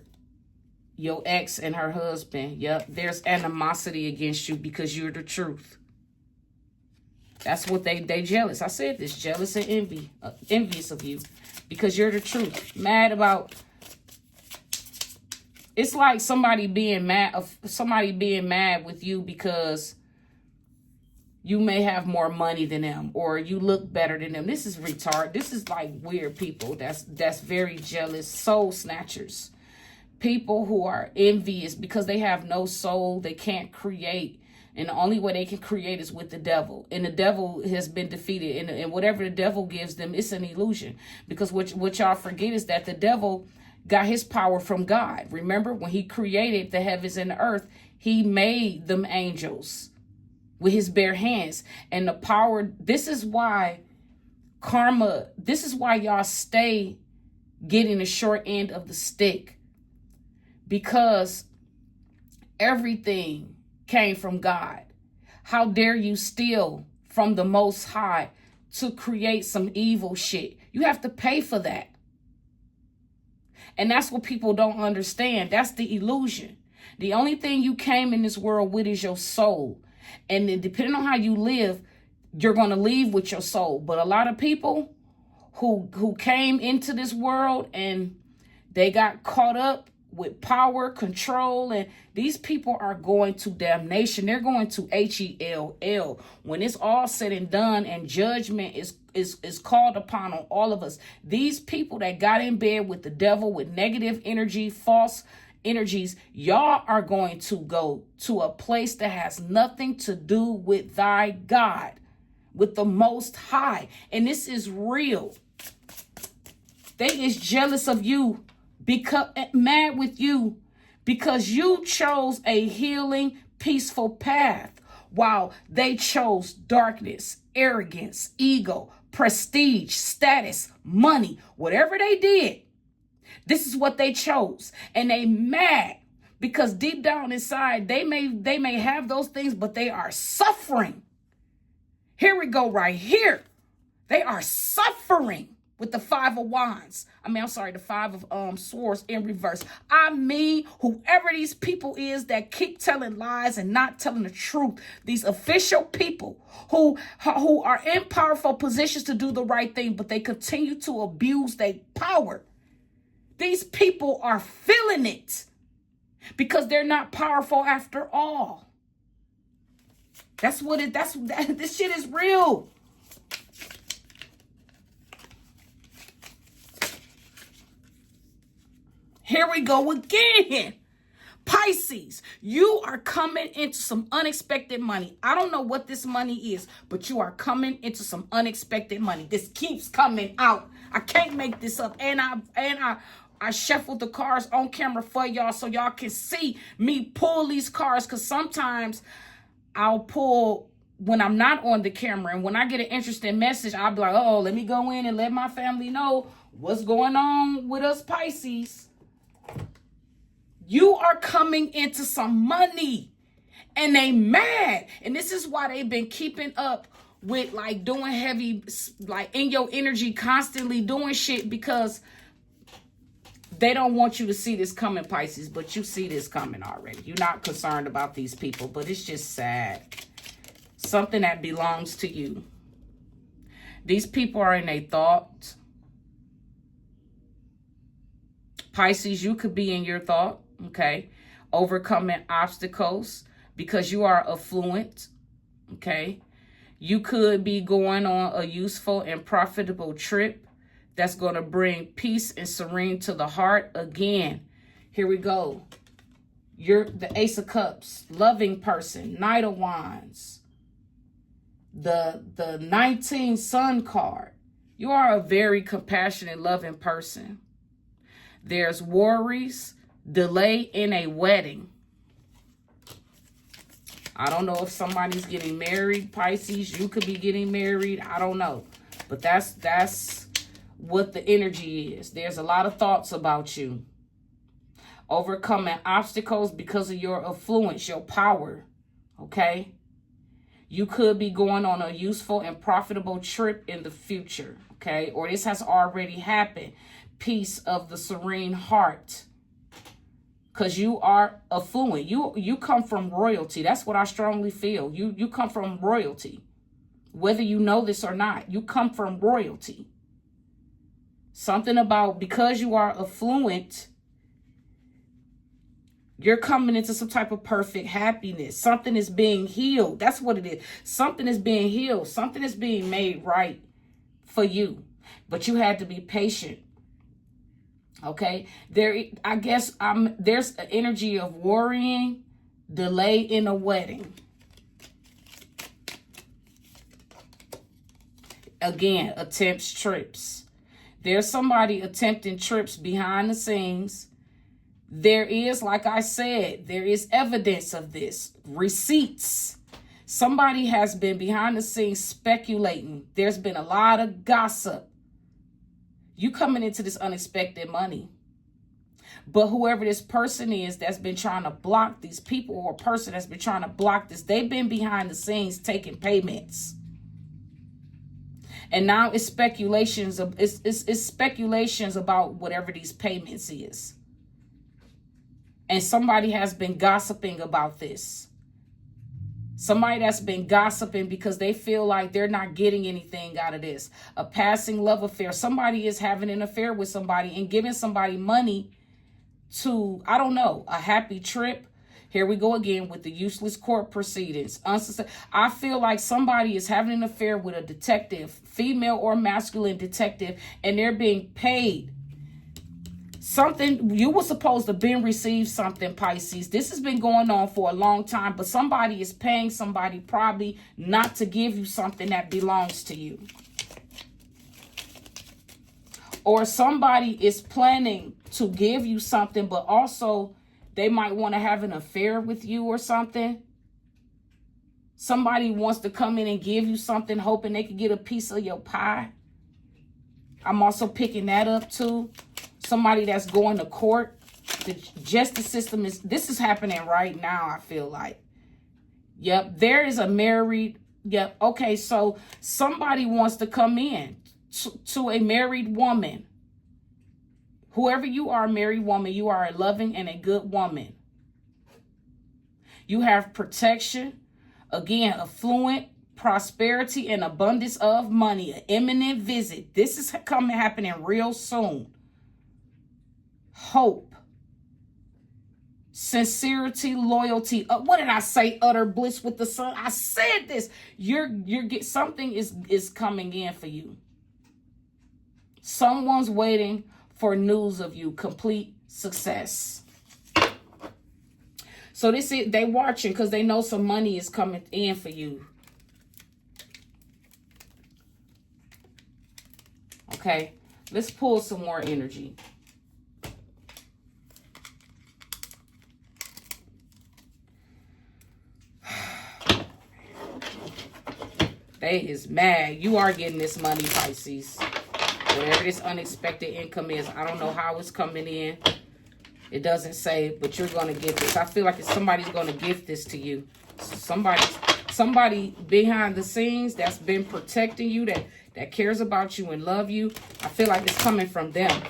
your ex and her husband. Yep, there's animosity against you because you're the truth. That's what they jealous. I said this, jealous and envious of you because you're the truth. Mad about. It's like somebody being mad with you because you may have more money than them or you look better than them. This is retarded. This is like weird people. That's very jealous, soul snatchers. People who are envious because they have no soul. They can't create. And the only way they can create is with the devil. And the devil has been defeated. And whatever the devil gives them, it's an illusion. Because what y'all forget is that the devil got his power from God. Remember, when he created the heavens and the earth, he made them angels with his bare hands. And the power, this is why karma, this is why y'all stay getting the short end of the stick. Because everything came from God. How dare you steal from the Most High to create some evil shit? You have to pay for that. And that's what people don't understand. That's the illusion. The only thing you came in this world with is your soul. And then depending on how you live, you're going to leave with your soul. But a lot of people who came into this world and they got caught up with power, control, and these people are going to damnation. They're going to hell. When it's all said and done and judgment is called upon on all of us. These people that got in bed with the devil, with negative energy, false energies, y'all are going to go to a place that has nothing to do with thy God, with the Most High. And this is real. They is jealous of you, because mad with you, because you chose a healing, peaceful path, while they chose darkness, arrogance, ego, prestige, status, money, whatever they did. This is what they chose. And they mad because deep down inside, they may have those things, but they are suffering. Here we go right here. They are suffering with the Five of Wands. The Five of Swords in reverse. Whoever these people is that keep telling lies and not telling the truth, these official people who are in powerful positions to do the right thing, but they continue to abuse their power. These people are feeling it because they're not powerful after all. This shit is real. Here we go again. Pisces, you are coming into some unexpected money. I don't know what this money is, but you are coming into some unexpected money. This keeps coming out. I can't make this up. And I shuffled the cards on camera for y'all so y'all can see me pull these cards, because sometimes I'll pull when I'm not on the camera. And when I get an interesting message, I'll be like, oh, let me go in and let my family know what's going on with us Pisces. You are coming into some money and they mad. And this is why they've been keeping up with like doing heavy, like in your energy, constantly doing shit, because they don't want you to see this coming, Pisces, but you see this coming already. You're not concerned about these people, but it's just sad. Something that belongs to you. These people are in their thoughts. Pisces, you could be in your thought, okay? Overcoming obstacles because you are affluent, okay? You could be going on a useful and profitable trip that's going to bring peace and serene to the heart. Again, here we go. You're the Ace of Cups, loving person, Knight of Wands, the 19 Sun card. You are a very compassionate, loving person. There's worries, delay in a wedding. I don't know if somebody's getting married, Pisces. You could be getting married. I don't know. But that's what the energy is. There's a lot of thoughts about you. Overcoming obstacles because of your affluence, your power. Okay? You could be going on a useful and profitable trip in the future. Okay? Or this has already happened. Peace of the serene heart. Because you are affluent. You come from royalty. That's what I strongly feel. You come from royalty. Whether you know this or not, you come from royalty. Something about, because you are affluent, you're coming into some type of perfect happiness. Something is being healed. That's what it is. Something is being healed. Something is being made right for you. But you had to be patient. Okay, there's an energy of worrying, delay in a wedding. Again, attempts trips. There's somebody attempting trips behind the scenes. There is, like I said, there is evidence of this. Receipts. Somebody has been behind the scenes speculating. There's been a lot of gossip. You coming into this unexpected money. But whoever this person is that's been trying to block these people, or a person that's been trying to block this, they've been behind the scenes taking payments. And now it's speculations of it's speculations about whatever these payments is. And somebody has been gossiping about this. Somebody that's been gossiping because they feel like they're not getting anything out of this. A passing love affair. Somebody is having an affair with somebody and giving somebody money to, I don't know, a happy trip. Here we go again with the useless court proceedings. I feel like somebody is having an affair with a detective, female or masculine detective, and they're being paid. Something, you were supposed to been receive something, Pisces. This has been going on for a long time, but somebody is paying somebody probably not to give you something that belongs to you. Or somebody is planning to give you something, but also they might want to have an affair with you or something. Somebody wants to come in and give you something, hoping they could get a piece of your pie. I'm also picking that up too. Somebody that's going to court. The justice system this is happening right now, I feel like. Yep, there is a married, yep, okay, so somebody wants to come in to a married woman. Whoever you are, married woman, you are a loving and a good woman. You have protection, again, affluent, prosperity, and abundance of money, an imminent visit. This is happening real soon. Hope, sincerity, loyalty. What did I say? Utter bliss with the sun. I said this. Something is coming in for you. Someone's waiting for news of you. Complete success. So they watching because they know some money is coming in for you. Okay, let's pull some more energy. They is mad. You are getting this money, Pisces. Whatever this unexpected income is, I don't know how it's coming in. It doesn't say, but you're going to get this. I feel like somebody's going to gift this to you. Somebody behind the scenes that's been protecting you, that cares about you and love you. I feel like it's coming from them.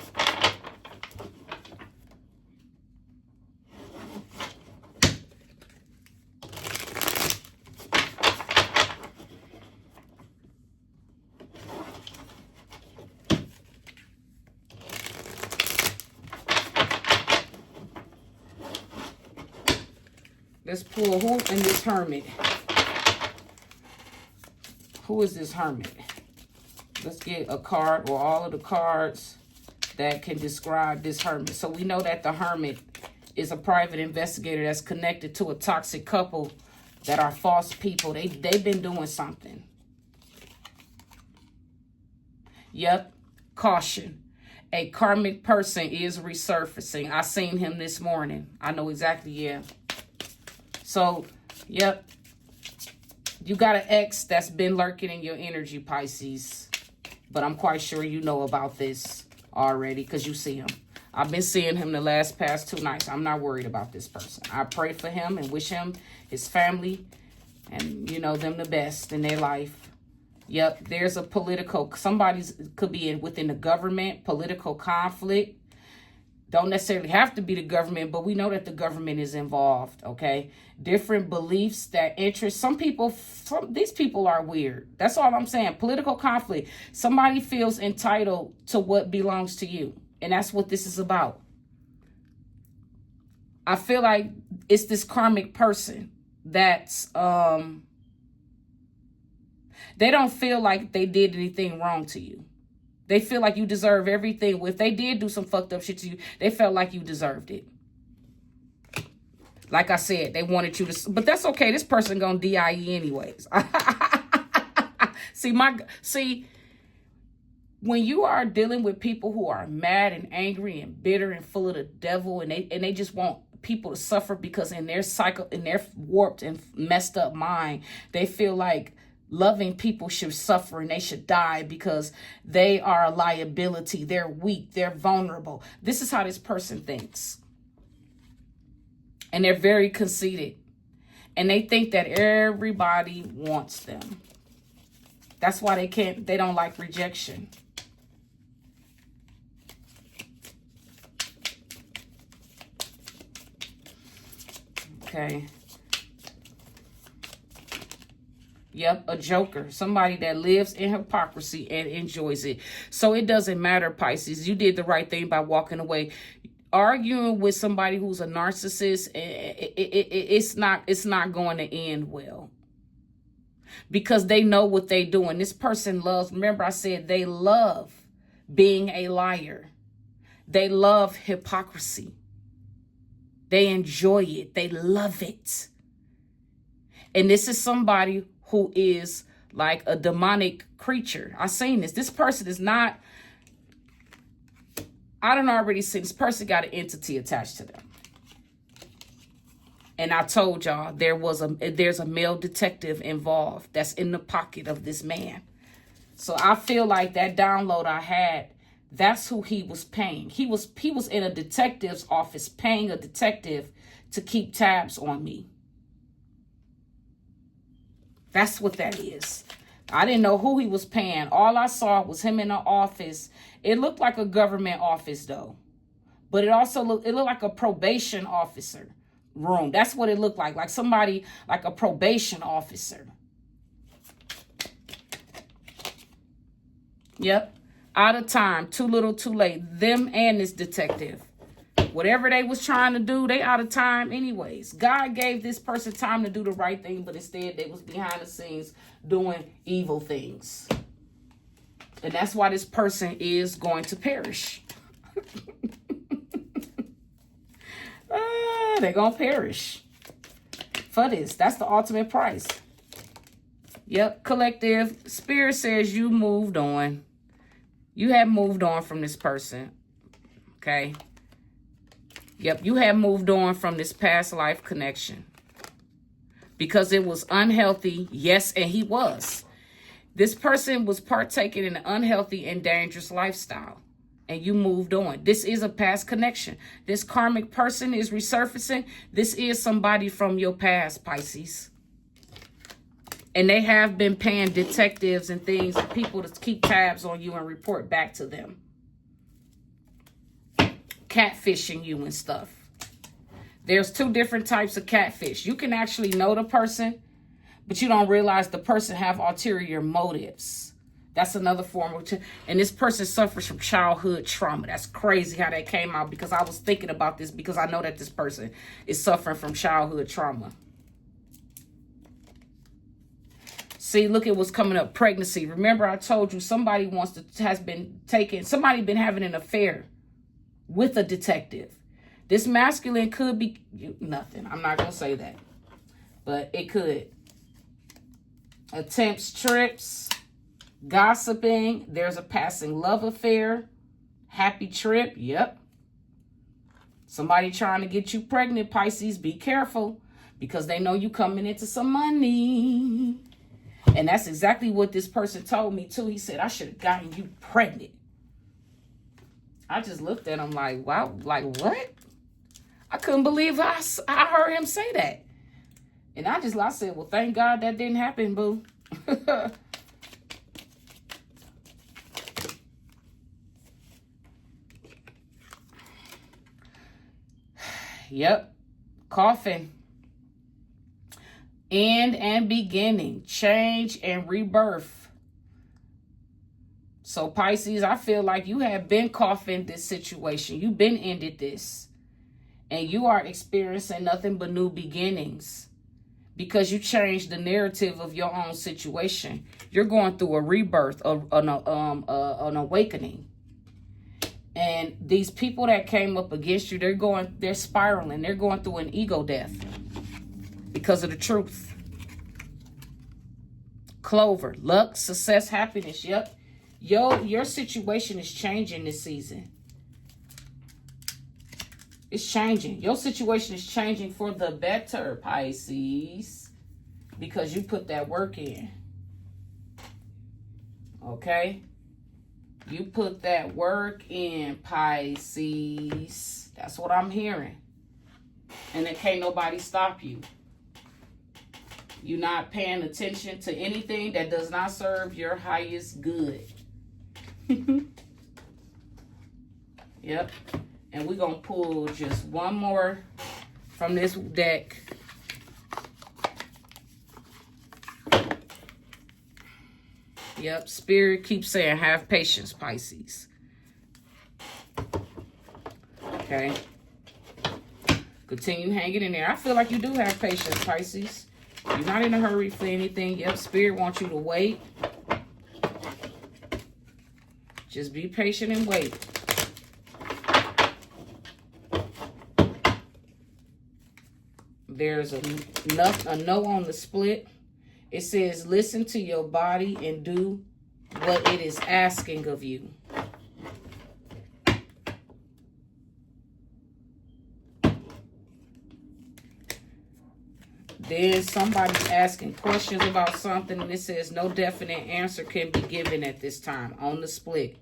Let's pull who in this hermit. Who is this hermit? Let's get a card or all of the cards that can describe this hermit. So we know that the hermit is a private investigator that's connected to a toxic couple that are false people. They've been doing something. Yep. Caution. A karmic person is resurfacing. I seen him this morning. I know exactly, yeah. So, yep. You got an ex that's been lurking in your energy, Pisces. But I'm quite sure you know about this already because you see him. I've been seeing him the past 2 nights. I'm not worried about this person. I pray for him and wish him, his family, and, you know, them the best in their life. Yep, there's a political, could be within the government, political conflict. Don't necessarily have to be the government, but we know that the government is involved, okay? Different beliefs, that interest. These people are weird. That's all I'm saying. Political conflict. Somebody feels entitled to what belongs to you. And that's what this is about. I feel like it's this karmic person that's, they don't feel like they did anything wrong to you. They feel like you deserve everything. If they did do some fucked up shit to you, they felt like you deserved it. Like I said, they wanted you to, but that's okay. This person gonna DIE anyways. See, when you are dealing with people who are mad and angry and bitter and full of the devil, and they just want people to suffer because in their cycle, in their warped and messed up mind, they feel like loving people should suffer and they should die because they are a liability. They're weak. They're vulnerable. This is how this person thinks. And they're very conceited. And they think that everybody wants them. That's why they don't like rejection. Okay. Yep, a joker. Somebody that lives in hypocrisy and enjoys it. So it doesn't matter, Pisces. You did the right thing by walking away. Arguing with somebody who's a narcissist, it's not going to end well. Because they know what they're doing. This person loves, remember I said they love being a liar. They love hypocrisy. They enjoy it. They love it. And this is somebody who is like a demonic creature. I've seen this. This person is not, I don't already see this person got an entity attached to them. And I told y'all there's a male detective involved that's in the pocket of this man. So I feel like that download I had, that's who he was paying. He was in a detective's office paying a detective to keep tabs on me. That's what that is. I didn't know who he was paying. All I saw was him in the office. It looked like a government office though. But it also looked like a probation officer room. That's what it looked like somebody, like a probation officer. Yep. Out of time. Too little, too late. Them and this detective. Whatever they was trying to do, they out of time anyways. God gave this person time to do the right thing, but instead they was behind the scenes doing evil things. And that's why this person is going to perish. They're going to perish for this. That's the ultimate price. Yep. Collective. Spirit says you moved on. You have moved on from this person. Okay. Yep. You have moved on from this past life connection. Because it was unhealthy. Yes, and he was. This person was partaking in an unhealthy and dangerous lifestyle. And you moved on. This is a past connection. This karmic person is resurfacing. This is somebody from your past, Pisces. And they have been paying detectives and things and people to keep tabs on you and report back to them. Catfishing you and stuff. There's two different types of catfish. You can actually know the person, but you don't realize the person have ulterior motives. That's another form of, and this person suffers from childhood trauma. That's crazy how that came out, because I was thinking about this because I know that this person is suffering from childhood trauma. See, look at what's coming up. Pregnancy. Remember I told you somebody somebody been having an affair with a detective. This masculine could be nothing. I'm not going to say that, but it could. Attempts, trips. Gossiping, there's a passing love affair, happy trip, yep. Somebody trying to get you pregnant, Pisces, be careful, because they know you coming into some money. And that's exactly what this person told me too. He said, I should have gotten you pregnant. I just looked at him like, wow, like what? I couldn't believe I heard him say that. And I said, well, thank God that didn't happen, boo. Yep. Coffin. End and beginning. Change and rebirth. So Pisces, I feel like you have been coffined this situation. You've been ended this. And you are experiencing nothing but new beginnings. Because you changed the narrative of your own situation. You're going through a rebirth, an awakening. And these people that came up against you, they're spiraling. They're going through an ego death because of the truth. Clover, luck, success, happiness. Yep. Your situation is changing this season. It's changing. Your situation is changing for the better, Pisces, because you put that work in. Okay? You put that work in, Pisces. That's what I'm hearing. And then can't nobody stop you. You're not paying attention to anything that does not serve your highest good. Yep. And we're going to pull just one more from this deck. Yep. Spirit keeps saying, have patience, Pisces. Okay. Continue hanging in there. I feel like you do have patience, Pisces. You're not in a hurry for anything. Yep. Spirit wants you to wait. Just be patient and wait. There's a no on the split. It says, listen to your body and do what it is asking of you. Then somebody's asking questions about something, and it says no definite answer can be given at this time on the split.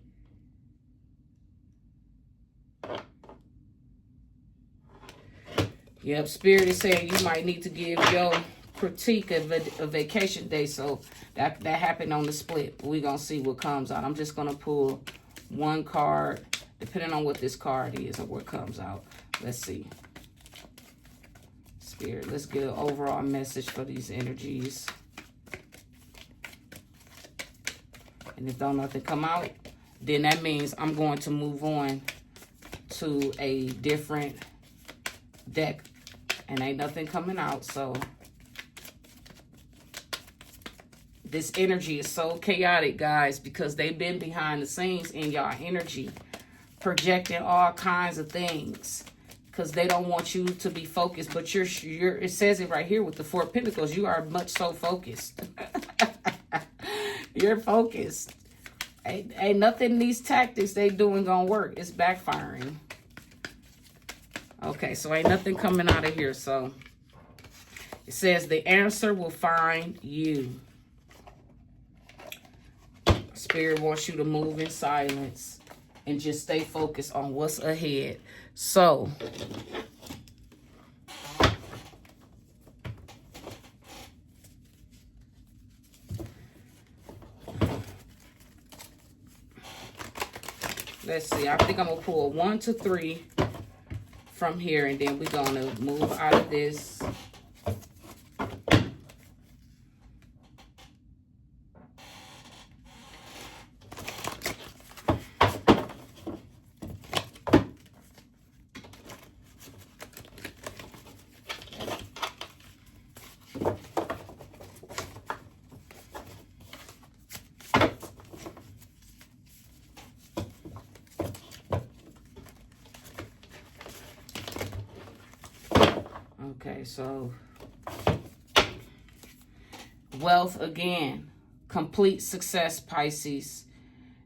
Yep, Spirit is saying you might need to give your critique of a vacation day. So that happened on the split. We're going to see what comes out. I'm just going to pull one card, depending on what this card is or what comes out. Let's see. Spirit, let's get an overall message for these energies. And if don't nothing come out, then that means I'm going to move on to a different deck. And ain't nothing coming out, so this energy is so chaotic, guys, because they've been behind the scenes in y'all energy, projecting all kinds of things, because they don't want you to be focused. But you're it says it right here with the Four of Pentacles. You are much so focused. You're focused. Ain't nothing in these tactics they doing gonna work. It's backfiring. Okay, so ain't nothing coming out of here. So it says the answer will find you. Spirit wants you to move in silence and just stay focused on what's ahead. So let's see. I think I'm going to pull 1 to 3 from here, and then we're going to move out of this. Okay, so wealth again, complete success, Pisces.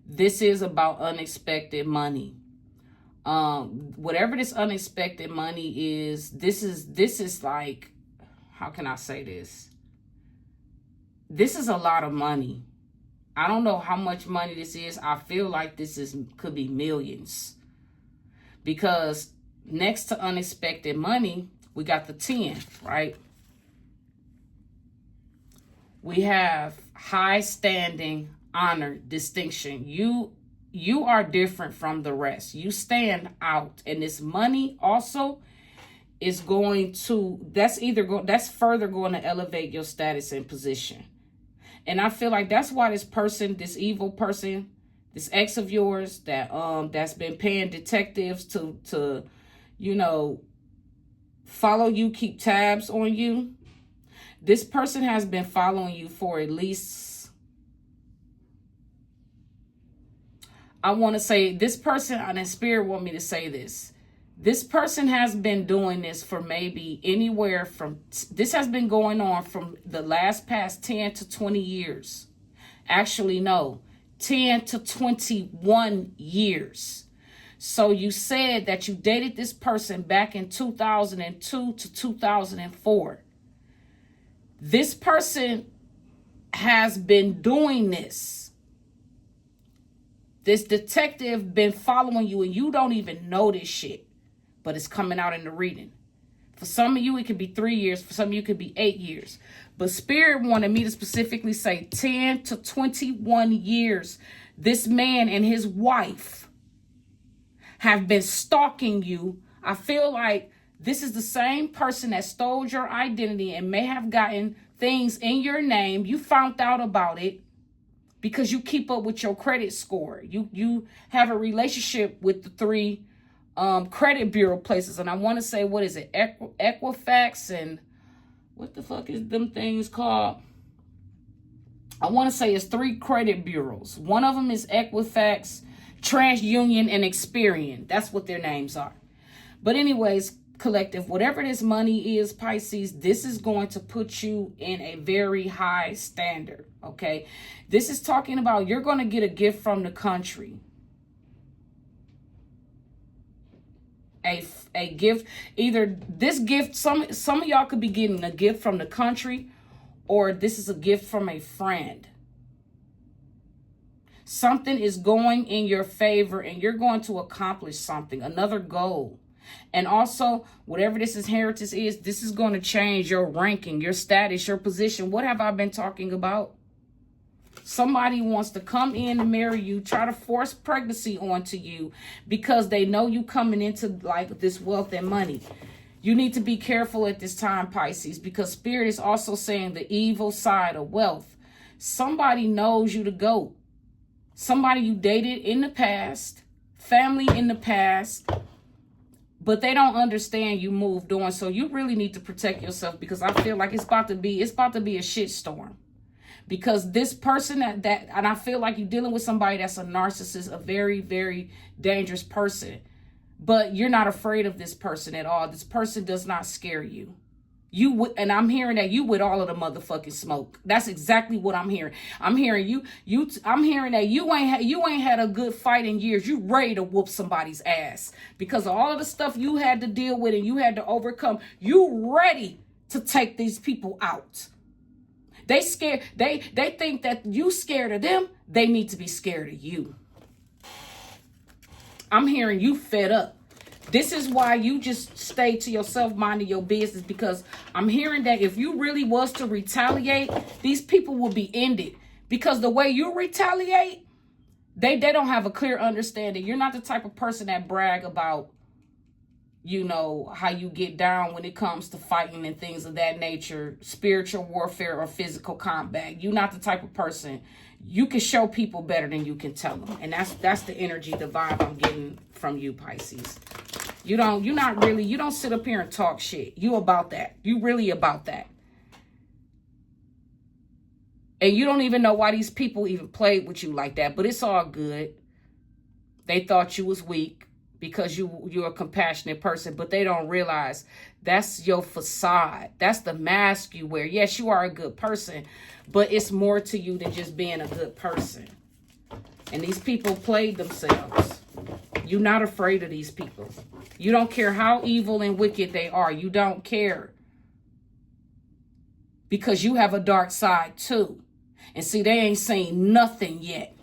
This is about unexpected money. Whatever this unexpected money is, this is like, how can I say this? This is a lot of money. I don't know how much money this is. I feel like could be millions, because next to unexpected money, we got the 10, right? We have high standing, honor, distinction. You are different from the rest. You stand out. And this money also is going to, that's further going to elevate your status and position. And I feel like that's why this person, this evil person, this ex of yours that's been paying detectives to you know, follow you, keep tabs on you. This person has been following you for at least, I want to say this person, and Spirit want me to say this. This person has been doing this for maybe anywhere from, this has been going on from the past 10 to 20 years. Actually, no, 10 to 21 years. So you said that you dated this person back in 2002 to 2004. This person has been doing this. This detective been following you and you don't even know this shit, but it's coming out in the reading For some of you, it could be 3 years. For some of you, it could be 8 years. But Spirit wanted me to specifically say 10 to 21 years. This man and his wife have been stalking you. I feel like this is the same person that stole your identity and may have gotten things in your name. You found out about it because you keep up with your credit score. You have a relationship with the 3 credit bureau places. And I want to say, what is it? Equifax and what the fuck is them things called? I want to say it's 3 credit bureaus. One of them is Equifax, TransUnion, and Experian. That's what their names are. But anyways, collective, whatever this money is, Pisces, this is going to put you in a very high standard, okay? This is talking about you're going to get a gift from the country. A gift, either this gift, some of y'all could be getting a gift from the country, or this is a gift from a friend. Something is going in your favor and you're going to accomplish something, another goal. And also, whatever this inheritance is, this is going to change your ranking, your status, your position. What have I been talking about? Somebody wants to come in and marry you, try to force pregnancy onto you because they know you coming into like this wealth and money. You need to be careful at this time, Pisces, because Spirit is also saying the evil side of wealth. Somebody knows you the GOAT. Somebody you dated in the past, family in the past, but they don't understand you moved on. So you really need to protect yourself, because I feel like it's about to be a shitstorm. Because this person and I feel like you're dealing with somebody that's a narcissist, a very, very dangerous person. But you're not afraid of this person at all. This person does not scare you. And I'm hearing that you with all of the motherfucking smoke. That's exactly what I'm hearing. I'm hearing I'm hearing that you ain't had a good fight in years. You ready to whoop somebody's ass because of all of the stuff you had to deal with and you had to overcome. You ready to take these people out. They scared. They think that you scared of them. They need to be scared of you. I'm hearing you fed up. This is why you just stay to yourself, minding your business, because I'm hearing that if you really was to retaliate, these people will be ended. Because the way you retaliate, they don't have a clear understanding. You're not the type of person that brag about, you know, how you get down when it comes to fighting and things of that nature, spiritual warfare or physical combat. You're not the type of person. You can show people better than you can tell them. And that's the energy, the vibe I'm getting from you, Pisces. You don't sit up here and talk shit. You about that. You really about that. And you don't even know why these people even played with you like that, but it's all good. They thought you was weak because you're a compassionate person, but they don't realize that's your facade. That's the mask you wear. Yes, you are a good person, but it's more to you than just being a good person. And these people played themselves. You're not afraid of these people. You don't care how evil and wicked they are. You don't care. Because you have a dark side too. And see, they ain't seen nothing yet.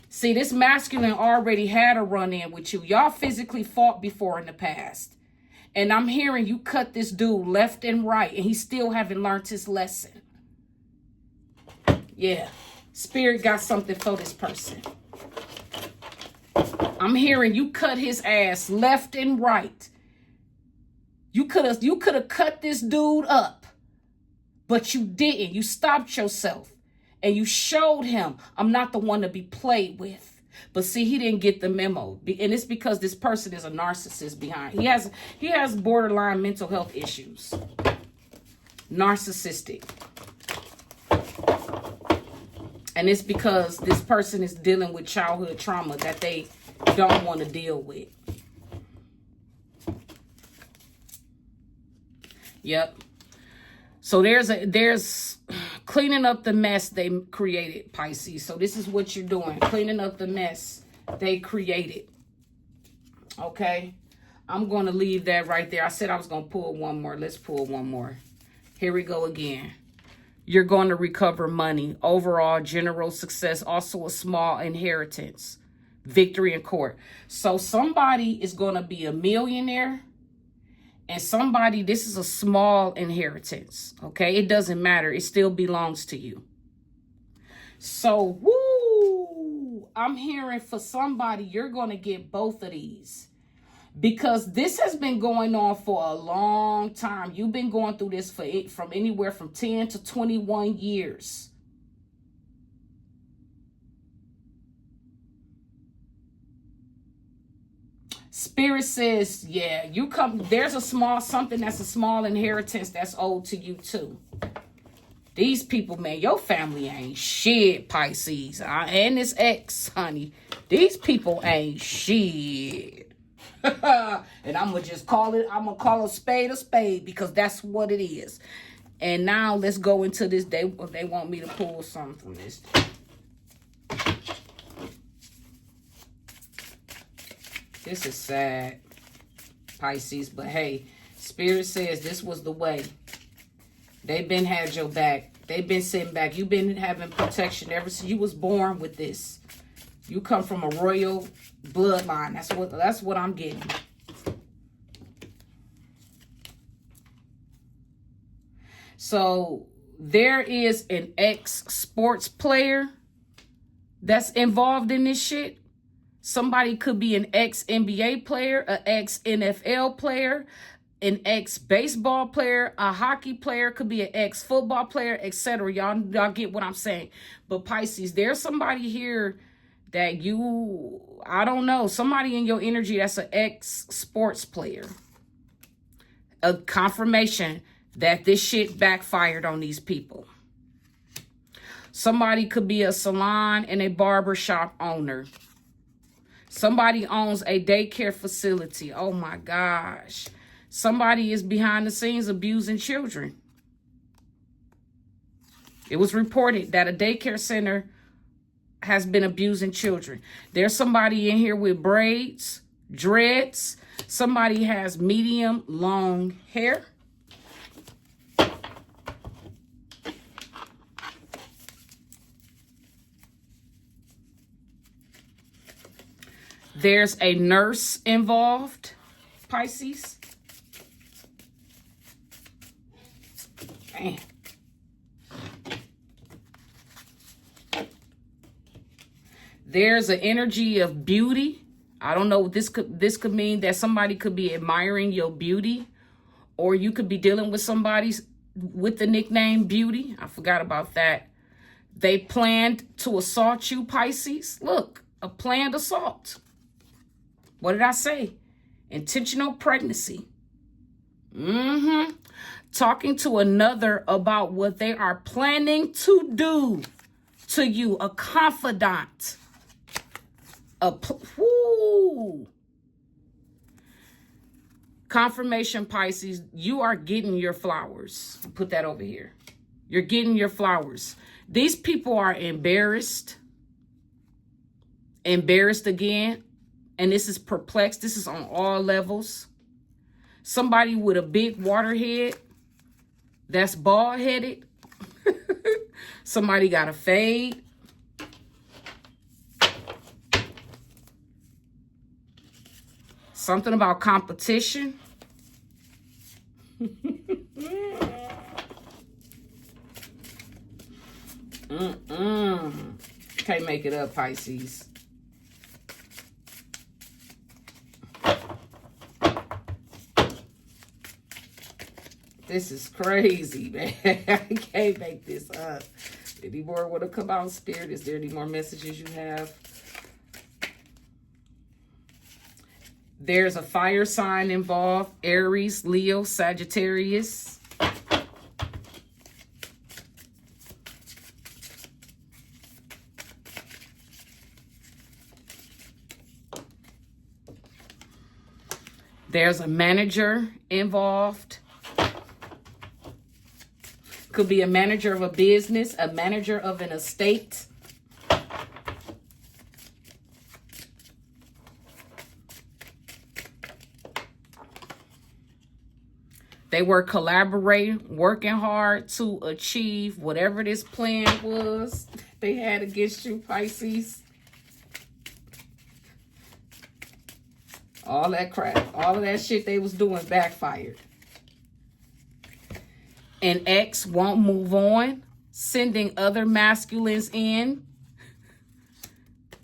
See, this masculine already had a run-in with you. Y'all physically fought before in the past. And I'm hearing you cut this dude left and right, and he still haven't learned his lesson. Yeah. Spirit got something for this person. I'm hearing you cut his ass left and right. You could have cut this dude up, but you didn't. You stopped yourself and you showed him, I'm not the one to be played with. But see, he didn't get the memo. And it's because this person is a narcissist behind. He has borderline mental health issues. Narcissistic. And it's because this person is dealing with childhood trauma that they don't want to deal with. Yep. So there's cleaning up the mess they created, Pisces. So this is what you're doing, cleaning up the mess they created. Okay. I'm going to leave that right there. I said I was going to pull one more. Let's pull one more. Here we go again. You're going to recover money, overall general success, also a small inheritance. Victory in court. So somebody is going to be a millionaire And somebody, this is a small inheritance, okay? It doesn't matter. It still belongs to you. So, woo, I'm hearing for somebody, you're going to get both of these. Because this has been going on for a long time. You've been going through this from anywhere from 10 to 21 years. Spirit says, yeah, you come, there's something that's a small inheritance that's owed to you too. These people, man, your family ain't shit, Pisces. And this ex, honey. These people ain't shit. And I'm going to just call a spade because that's what it is. And now let's go into this. They want me to pull something from this. This is sad, Pisces, but hey, Spirit says this was the way. They've been had your back. They've been sitting back. You've been having protection ever since you was born with this. You come from a royal bloodline. That's what I'm getting. So there is an ex-sports player that's involved in this shit. Somebody could be an ex-NBA player, an ex-NFL player, an ex-baseball player, a hockey player, could be an ex-football player, etc. Y'all get what I'm saying. But Pisces, there's somebody here that I don't know, somebody in your energy that's an ex-sports player. A confirmation that this shit backfired on these people. Somebody could be a salon and a barber shop owner. Somebody owns a daycare facility. Oh my gosh. Somebody is behind the scenes abusing children. It was reported that a daycare center has been abusing children. There's somebody in here with braids, dreads. Somebody has medium long hair. There's a nurse involved, Pisces. Man. There's an energy of beauty. I don't know. This could mean that somebody could be admiring your beauty, or you could be dealing with somebody with the nickname Beauty. I forgot about that. They planned to assault you, Pisces. Look, a planned assault. What did I say? Intentional pregnancy. Talking to another about what they are planning to do to you. A confidant. Confirmation, Pisces. You are getting your flowers. Put that over here. You're getting your flowers. These people are embarrassed. Embarrassed again. And this is perplexed. This is on all levels. Somebody with a big water head that's bald-headed. Somebody got a fade. Something about competition. Can't make it up, Pisces. This is crazy, man. I can't make this up. Any more want to come out, Spirit? Is there any more messages you have? There's a fire sign involved. Aries, Leo, Sagittarius. There's a manager involved. Could be a manager of a business, a manager of an estate. They were collaborating, working hard to achieve whatever this plan was they had against you, Pisces. All that crap, all of that shit they was doing backfired. An ex won't move on, sending other masculines in,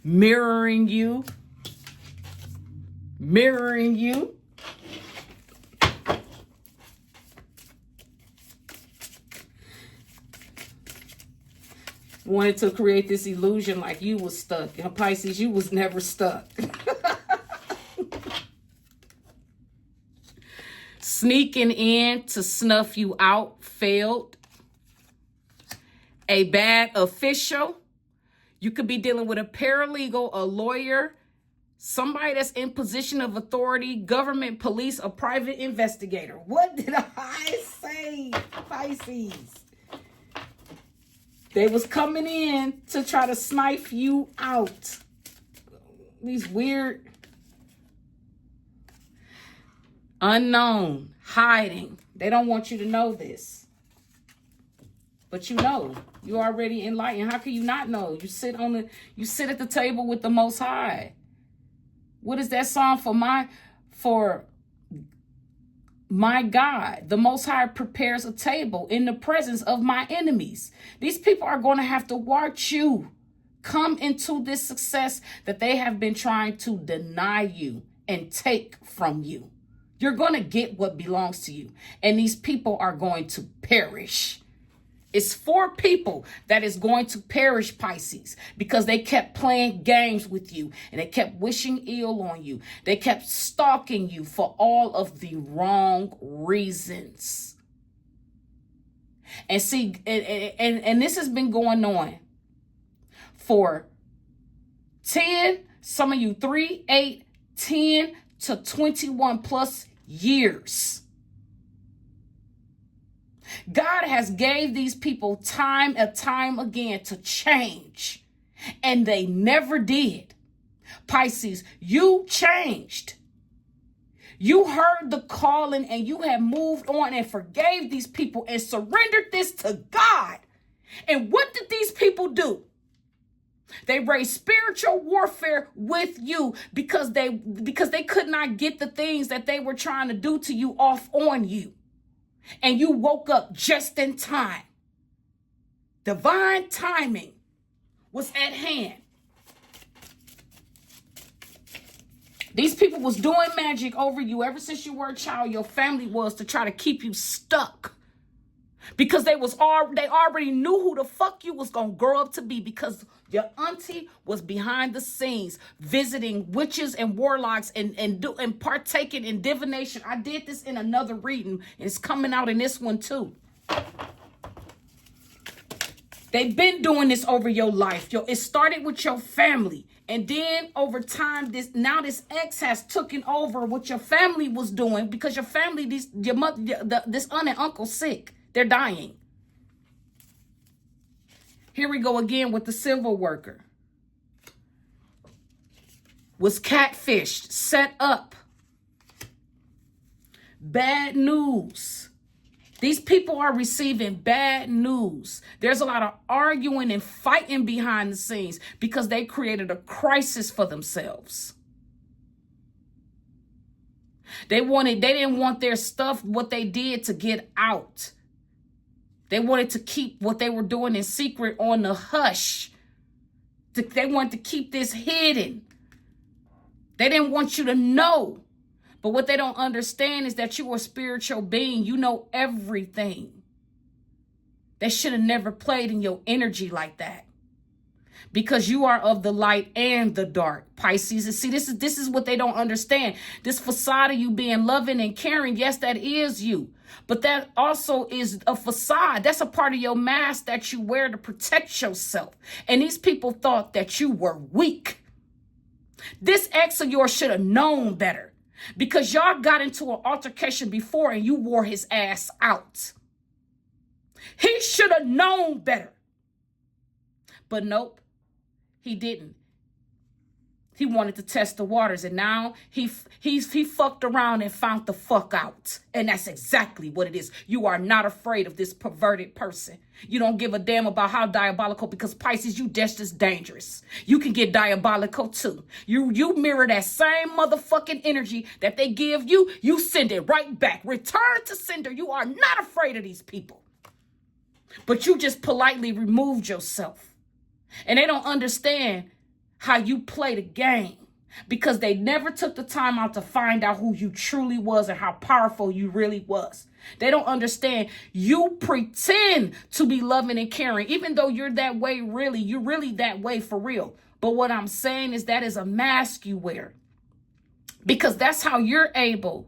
mirroring you. Wanted to create this illusion like you was stuck. And Pisces, you was never stuck. Sneaking in to snuff you out, failed. A bad official. You could be dealing with a paralegal, a lawyer, somebody that's in position of authority, government, police, a private investigator. What did I say, Pisces? They was coming in to try to sniff you out. These weird, unknown, hiding. They don't want you to know this. But you know, you already enlightened. How can you not know? You sit at the table with the Most High. What is that song for my God? The Most High prepares a table in the presence of my enemies. These people are going to have to watch you come into this success that they have been trying to deny you and take from you. You're going to get what belongs to you. And these people are going to perish. It's 4 people that is going to perish, Pisces, because they kept playing games with you and they kept wishing ill on you. They kept stalking you for all of the wrong reasons. And see, and this has been going on for 10, some of you 3, 8, 10 to 21 plus years. God has gave these people time and time again to change, and they never did. Pisces, you changed. You heard the calling and you have moved on and forgave these people and surrendered this to God. And what did these people do? They raised spiritual warfare with you because they could not get the things that they were trying to do to you off on you. And you woke up just in time. Divine timing was at hand. These people was doing magic over you ever since you were a child. Your family was to try to keep you stuck. Because they already knew who the fuck you was going to grow up to be, because your auntie was behind the scenes visiting witches and warlocks and partaking in divination. I did this in another reading, and it's coming out in this one too. They've been doing this over your life. It started with your family. And then over time, this ex has taken over what your family was doing, because your family, your mother, this aunt and uncle sick. They're dying. Here we go again with the civil worker. Was catfished, set up. Bad news. These people are receiving bad news. There's a lot of arguing and fighting behind the scenes because they created a crisis for themselves. They didn't want their stuff, what they did, to get out. They wanted to keep what they were doing in secret on the hush. They wanted to keep this hidden. They didn't want you to know. But what they don't understand is that you are a spiritual being. You know everything. They should have never played in your energy like that. Because you are of the light and the dark, Pisces. And see, this is what they don't understand. This facade of you being loving and caring, yes, that is you. But that also is a facade. That's a part of your mask that you wear to protect yourself. And these people thought that you were weak. This ex of yours should have known better, because y'all got into an altercation before and you wore his ass out. He should have known better. But nope, he didn't. He wanted to test the waters, and now he fucked around and found the fuck out. And that's exactly what it is. You are not afraid of this perverted person. You don't give a damn about how diabolical, because Pisces, you just as dangerous. You can get diabolical too. You mirror that same motherfucking energy that they give you. You send it right back. Return to sender. You are not afraid of these people. But you just politely removed yourself. And they don't understand how you play the game, because they never took the time out to find out who you truly was and how powerful you really was. They don't understand you pretend to be loving and caring, even though you're that way really. You're really that way for real. But what I'm saying is that is a mask you wear, because that's how you're able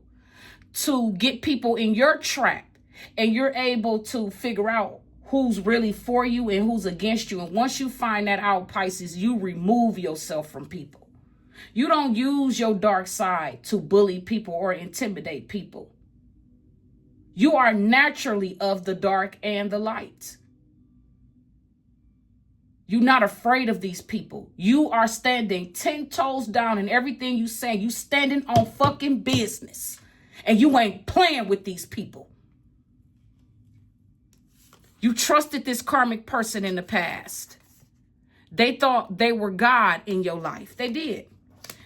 to get people in your trap, and you're able to figure out who's really for you and who's against you. And once you find that out, Pisces, you remove yourself from people. You don't use your dark side to bully people or intimidate people. You are naturally of the dark and the light. You're not afraid of these people. You are standing 10 toes down in everything you say. You standing on fucking business. And you ain't playing with these people. You trusted this karmic person in the past. They thought they were God in your life. They did.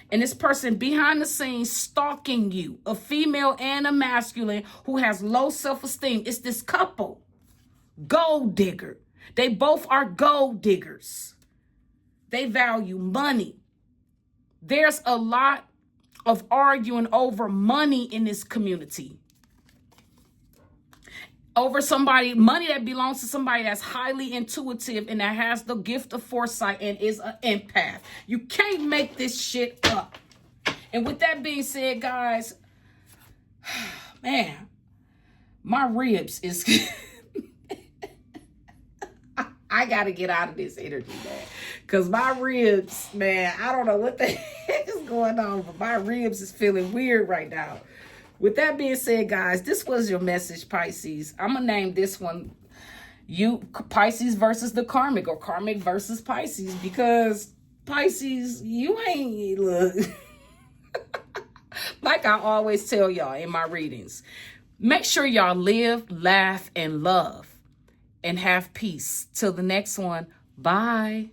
And this person behind the scenes stalking you, a female and a masculine who has low self-esteem. It's this couple, gold digger. They both are gold diggers. They value money. There's a lot of arguing over money in this community. Over money that belongs to somebody that's highly intuitive and that has the gift of foresight and is an empath. You can't make this shit up. And with that being said, guys, man, my ribs is... I got to get out of this energy, man. Because my ribs, man, I don't know what the heck is going on, but my ribs is feeling weird right now. With that being said, guys, this was your message, Pisces. I'm going to name this one Pisces versus the karmic, or karmic versus Pisces, because Pisces, you ain't, look. Like I always tell y'all in my readings, make sure y'all live, laugh, and love, and have peace. Till the next one, bye.